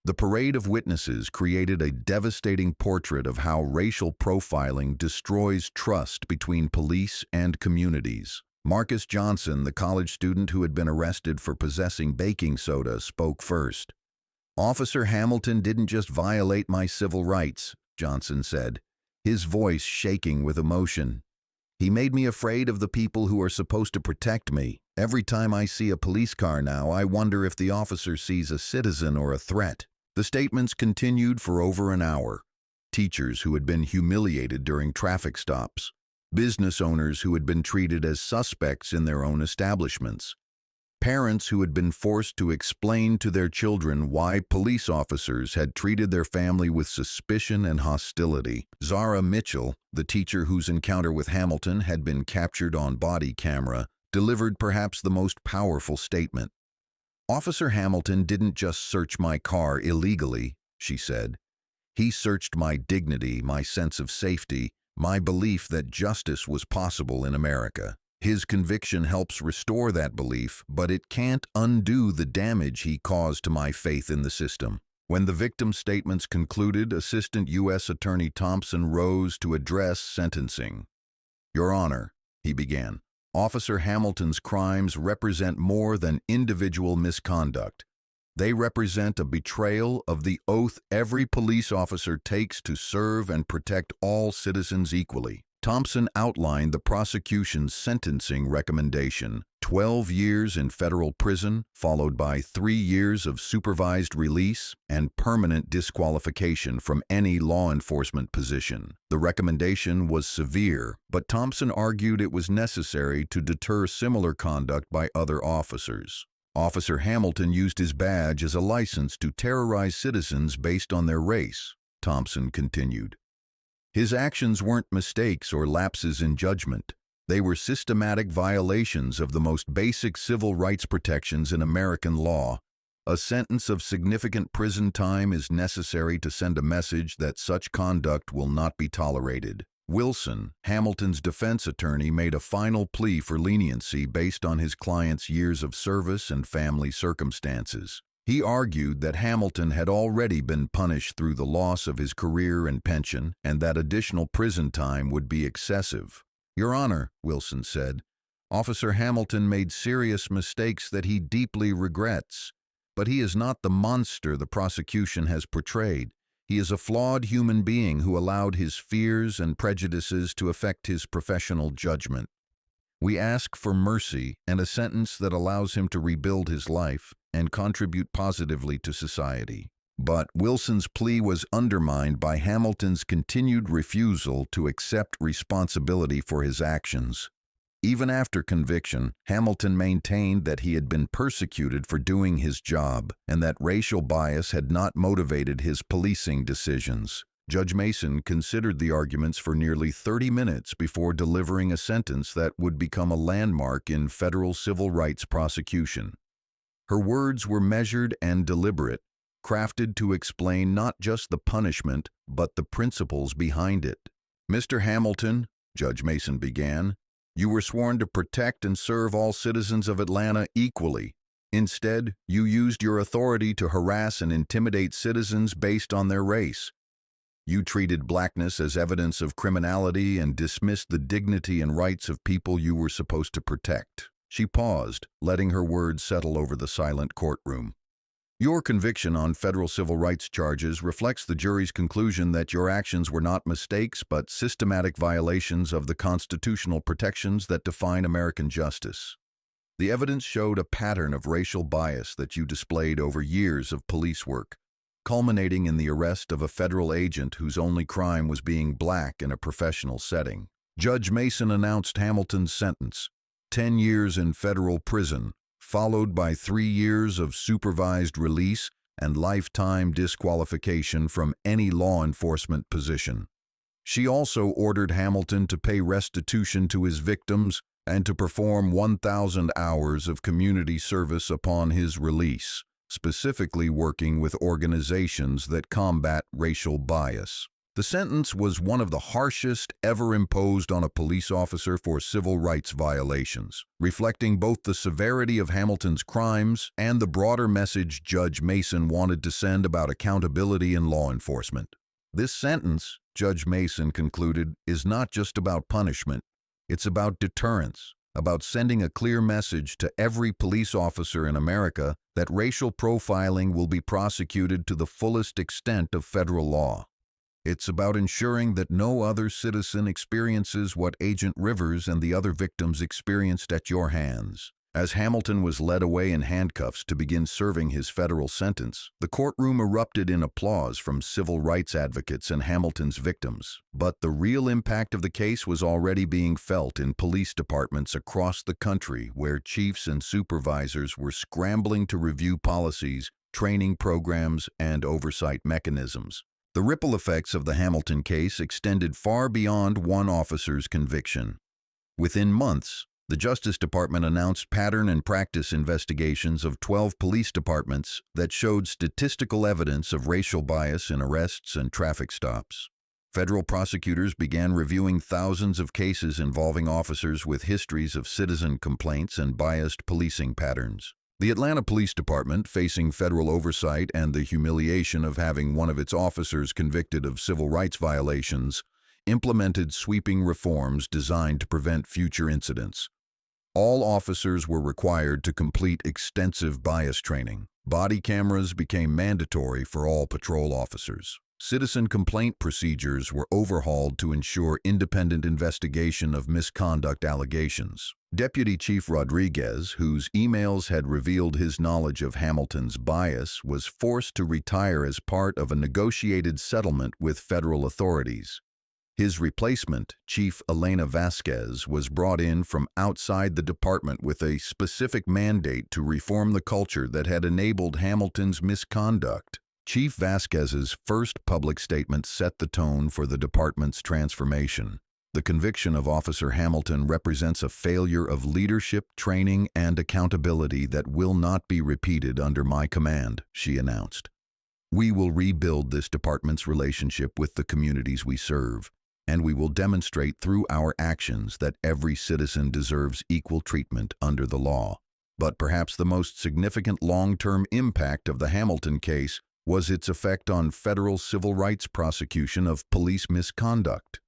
The parade of witnesses created a devastating portrait of how racial profiling destroys trust between police and communities. Marcus Johnson, the college student who had been arrested for possessing baking soda, spoke first. "Officer Hamilton didn't just violate my civil rights," Johnson said, his voice shaking with emotion. "He made me afraid of the people who are supposed to protect me. Every time I see a police car now, I wonder if the officer sees a citizen or a threat." The statements continued for over an hour. Teachers who had been humiliated during traffic stops, business owners who had been treated as suspects in their own establishments, parents who had been forced to explain to their children why police officers had treated their family with suspicion and hostility. Zara Mitchell, the teacher whose encounter with Hamilton had been captured on body camera, delivered perhaps the most powerful statement. "Officer Hamilton didn't just search my car illegally," she said. "He searched my dignity, my sense of safety, my belief that justice was possible in America. His conviction helps restore that belief, but it can't undo the damage he caused to my faith in the system." When the victim statements concluded, Assistant U.S. Attorney Thompson rose to address sentencing. "Your Honor," he began, "Officer Hamilton's crimes represent more than individual misconduct. They represent a betrayal of the oath every police officer takes to serve and protect all citizens equally." Thompson outlined the prosecution's sentencing recommendation: 12 years in federal prison, followed by 3 years of supervised release and permanent disqualification from any law enforcement position. The recommendation was severe, but Thompson argued it was necessary to deter similar conduct by other officers. "Officer Hamilton used his badge as a license to terrorize citizens based on their race," Thompson continued. "His actions weren't mistakes or lapses in judgment. They were systematic violations of the most basic civil rights protections in American law. A sentence of significant prison time is necessary to send a message that such conduct will not be tolerated." Wilson, Hamilton's defense attorney, made a final plea for leniency based on his client's years of service and family circumstances. He argued that Hamilton had already been punished through the loss of his career and pension, and that additional prison time would be excessive. "Your Honor," Wilson said, "Officer Hamilton made serious mistakes that he deeply regrets, but he is not the monster the prosecution has portrayed. He is a flawed human being who allowed his fears and prejudices to affect his professional judgment. We ask for mercy and a sentence that allows him to rebuild his life and contribute positively to society." But Wilson's plea was undermined by Hamilton's continued refusal to accept responsibility for his actions. Even after conviction, Hamilton maintained that he had been persecuted for doing his job and that racial bias had not motivated his policing decisions. Judge Mason considered the arguments for nearly 30 minutes before delivering a sentence that would become a landmark in federal civil rights prosecution. Her words were measured and deliberate, crafted to explain not just the punishment, but the principles behind it. "Mr. Hamilton," Judge Mason began, You were sworn to protect and serve all citizens of Atlanta equally. Instead, you used your authority to harass and intimidate citizens based on their race. You treated blackness as evidence of criminality and dismissed the dignity and rights of people you were supposed to protect. She paused, letting her words settle over the silent courtroom. Your conviction on federal civil rights charges reflects the jury's conclusion that your actions were not mistakes but systematic violations of the constitutional protections that define American justice. The evidence showed a pattern of racial bias that you displayed over years of police work, culminating in the arrest of a federal agent whose only crime was being black in a professional setting. Judge Mason announced Hamilton's sentence, 10 years in federal prison, followed by 3 years of supervised release and lifetime disqualification from any law enforcement position. She also ordered Hamilton to pay restitution to his victims and to perform 1,000 hours of community service upon his release, specifically working with organizations that combat racial bias. The sentence was one of the harshest ever imposed on a police officer for civil rights violations, reflecting both the severity of Hamilton's crimes and the broader message Judge Mason wanted to send about accountability in law enforcement. This sentence, Judge Mason concluded, is not just about punishment. It's about deterrence, about sending a clear message to every police officer in America that racial profiling will be prosecuted to the fullest extent of federal law. It's about ensuring that no other citizen experiences what Agent Rivers and the other victims experienced at your hands. As Hamilton was led away in handcuffs to begin serving his federal sentence, the courtroom erupted in applause from civil rights advocates and Hamilton's victims. But the real impact of the case was already being felt in police departments across the country, where chiefs and supervisors were scrambling to review policies, training programs, and oversight mechanisms. The ripple effects of the Hamilton case extended far beyond one officer's conviction. Within months, the Justice Department announced pattern and practice investigations of 12 police departments that showed statistical evidence of racial bias in arrests and traffic stops. Federal prosecutors began reviewing thousands of cases involving officers with histories of citizen complaints and biased policing patterns. The Atlanta Police Department, facing federal oversight and the humiliation of having one of its officers convicted of civil rights violations, implemented sweeping reforms designed to prevent future incidents. All officers were required to complete extensive bias training. Body cameras became mandatory for all patrol officers. Citizen complaint procedures were overhauled to ensure independent investigation of misconduct allegations. Deputy Chief Rodriguez, whose emails had revealed his knowledge of Hamilton's bias, was forced to retire as part of a negotiated settlement with federal authorities. His replacement, Chief Elena Vasquez, was brought in from outside the department with a specific mandate to reform the culture that had enabled Hamilton's misconduct. Chief Vasquez's first public statement set the tone for the department's transformation. The conviction of Officer Hamilton represents a failure of leadership, training, and accountability that will not be repeated under my command, she announced. We will rebuild this department's relationship with the communities we serve, and we will demonstrate through our actions that every citizen deserves equal treatment under the law. But perhaps the most significant long-term impact of the Hamilton case was its effect on federal civil rights prosecution of police misconduct.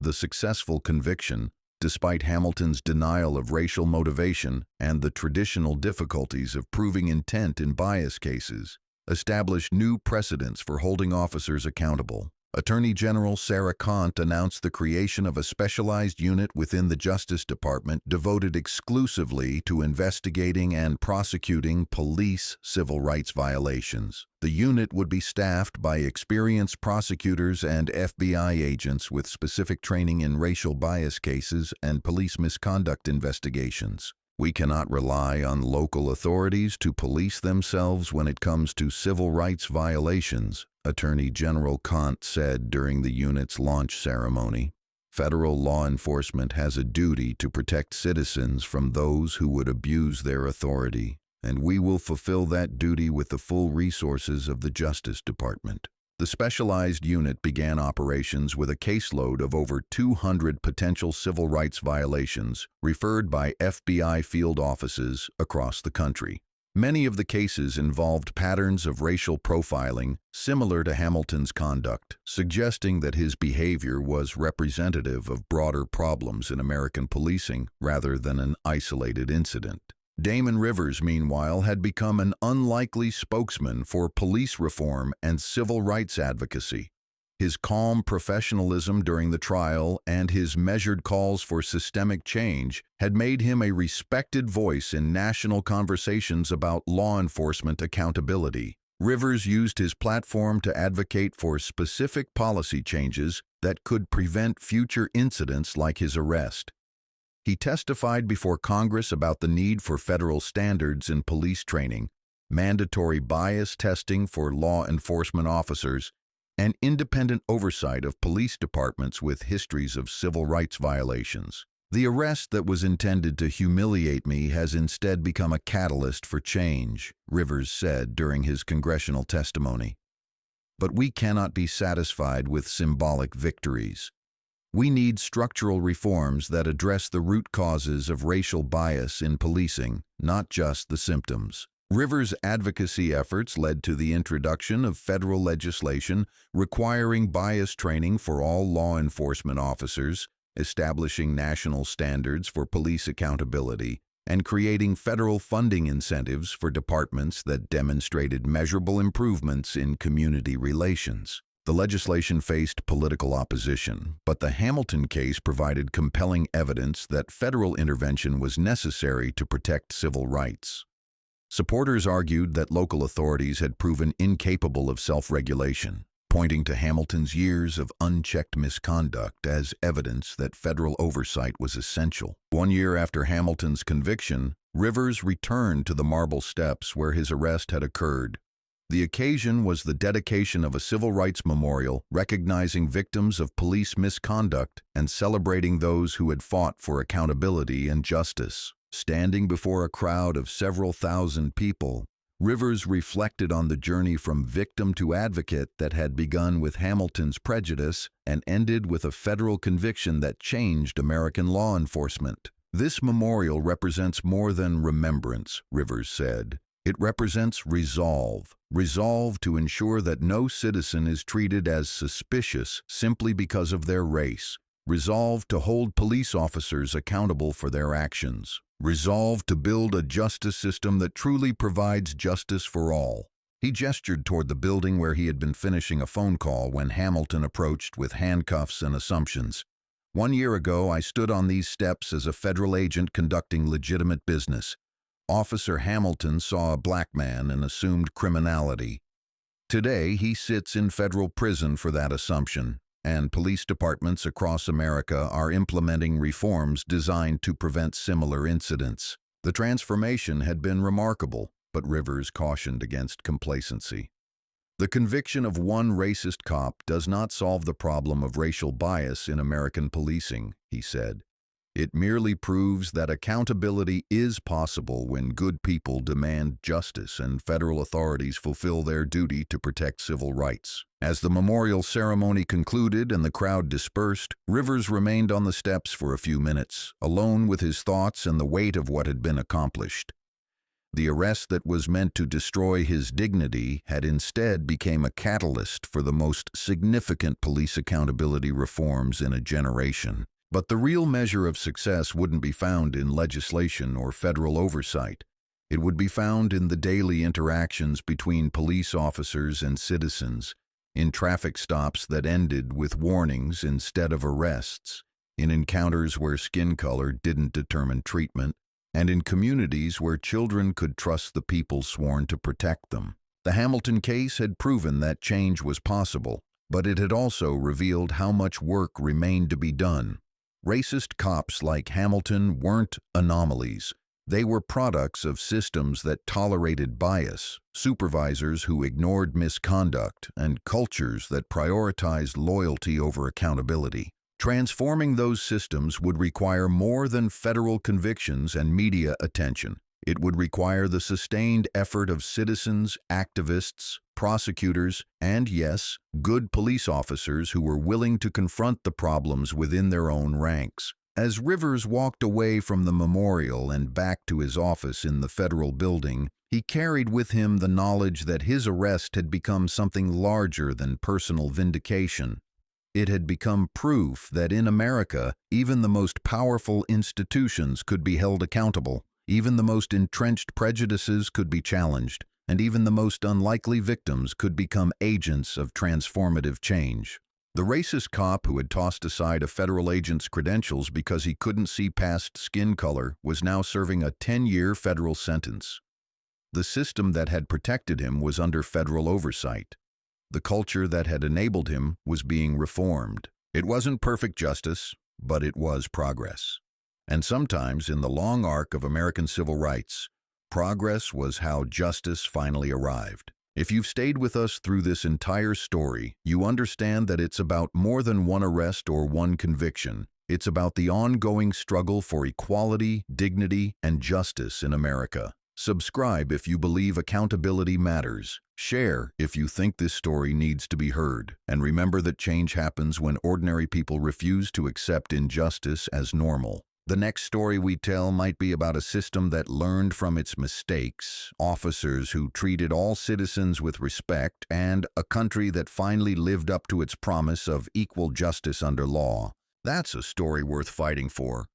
The successful conviction, despite Hamilton's denial of racial motivation and the traditional difficulties of proving intent in bias cases, established new precedents for holding officers accountable. Attorney General Sarah Kant announced the creation of a specialized unit within the Justice Department devoted exclusively to investigating and prosecuting police civil rights violations. The unit would be staffed by experienced prosecutors and FBI agents with specific training in racial bias cases and police misconduct investigations. We cannot rely on local authorities to police themselves when it comes to civil rights violations, Attorney General Kant said during the unit's launch ceremony. Federal law enforcement has a duty to protect citizens from those who would abuse their authority, and we will fulfill that duty with the full resources of the Justice Department. The specialized unit began operations with a caseload of over 200 potential civil rights violations referred by FBI field offices across the country. Many of the cases involved patterns of racial profiling similar to Hamilton's conduct, suggesting that his behavior was representative of broader problems in American policing rather than an isolated incident. Damon Rivers, meanwhile, had become an unlikely spokesman for police reform and civil rights advocacy. His calm professionalism during the trial and his measured calls for systemic change had made him a respected voice in national conversations about law enforcement accountability. Rivers used his platform to advocate for specific policy changes that could prevent future incidents like his arrest. He testified before Congress about the need for federal standards in police training, mandatory bias testing for law enforcement officers, and independent oversight of police departments with histories of civil rights violations. The arrest that was intended to humiliate me has instead become a catalyst for change, Rivers said during his congressional testimony. But we cannot be satisfied with symbolic victories. We need structural reforms that address the root causes of racial bias in policing, not just the symptoms. Rivers' advocacy efforts led to the introduction of federal legislation requiring bias training for all law enforcement officers, establishing national standards for police accountability, and creating federal funding incentives for departments that demonstrated measurable improvements in community relations. The legislation faced political opposition, but the Hamilton case provided compelling evidence that federal intervention was necessary to protect civil rights. Supporters argued that local authorities had proven incapable of self-regulation, pointing to Hamilton's years of unchecked misconduct as evidence that federal oversight was essential. 1 year after Hamilton's conviction, Rivers returned to the marble steps where his arrest had occurred. The occasion was the dedication of a civil rights memorial recognizing victims of police misconduct and celebrating those who had fought for accountability and justice. Standing before a crowd of several thousand people, Rivers reflected on the journey from victim to advocate that had begun with Hamilton's prejudice and ended with a federal conviction that changed American law enforcement. This memorial represents more than remembrance, Rivers said. It represents resolve to ensure that no citizen is treated as suspicious simply because of their race, resolve to hold police officers accountable for their actions, resolve to build a justice system that truly provides justice for all. He gestured toward the building where he had been finishing a phone call when Hamilton approached with handcuffs and assumptions. 1 year ago, I stood on these steps as a federal agent conducting legitimate business. Officer Hamilton saw a black man and assumed criminality. Today, he sits in federal prison for that assumption, and police departments across America are implementing reforms designed to prevent similar incidents. The transformation had been remarkable, but Rivers cautioned against complacency. The conviction of one racist cop does not solve the problem of racial bias in American policing, he said. It merely proves that accountability is possible when good people demand justice and federal authorities fulfill their duty to protect civil rights. As the memorial ceremony concluded and the crowd dispersed, Rivers remained on the steps for a few minutes, alone with his thoughts and the weight of what had been accomplished. The arrest that was meant to destroy his dignity had instead become a catalyst for the most significant police accountability reforms in a generation. But the real measure of success wouldn't be found in legislation or federal oversight. It would be found in the daily interactions between police officers and citizens, in traffic stops that ended with warnings instead of arrests, in encounters where skin color didn't determine treatment, and in communities where children could trust the people sworn to protect them. The Hamilton case had proven that change was possible, but it had also revealed how much work remained to be done. Racist cops like Hamilton weren't anomalies. They were products of systems that tolerated bias, supervisors who ignored misconduct, and cultures that prioritized loyalty over accountability. Transforming those systems would require more than federal convictions and media attention. It would require the sustained effort of citizens, activists, prosecutors, and yes, good police officers who were willing to confront the problems within their own ranks. As Rivers walked away from the memorial and back to his office in the federal building, he carried with him the knowledge that his arrest had become something larger than personal vindication. It had become proof that in America, even the most powerful institutions could be held accountable, even the most entrenched prejudices could be challenged, and even the most unlikely victims could become agents of transformative change. The racist cop who had tossed aside a federal agent's credentials because he couldn't see past skin color was now serving a 10-year federal sentence. The system that had protected him was under federal oversight. The culture that had enabled him was being reformed. It wasn't perfect justice, but it was progress. And sometimes, in the long arc of American civil rights, progress was how justice finally arrived. If you've stayed with us through this entire story, you understand that it's about more than one arrest or one conviction. It's about the ongoing struggle for equality, dignity, and justice in America. Subscribe if you believe accountability matters. Share if you think this story needs to be heard. And remember that change happens when ordinary people refuse to accept injustice as normal. The next story we tell might be about a system that learned from its mistakes, officers who treated all citizens with respect, and a country that finally lived up to its promise of equal justice under law. That's a story worth fighting for.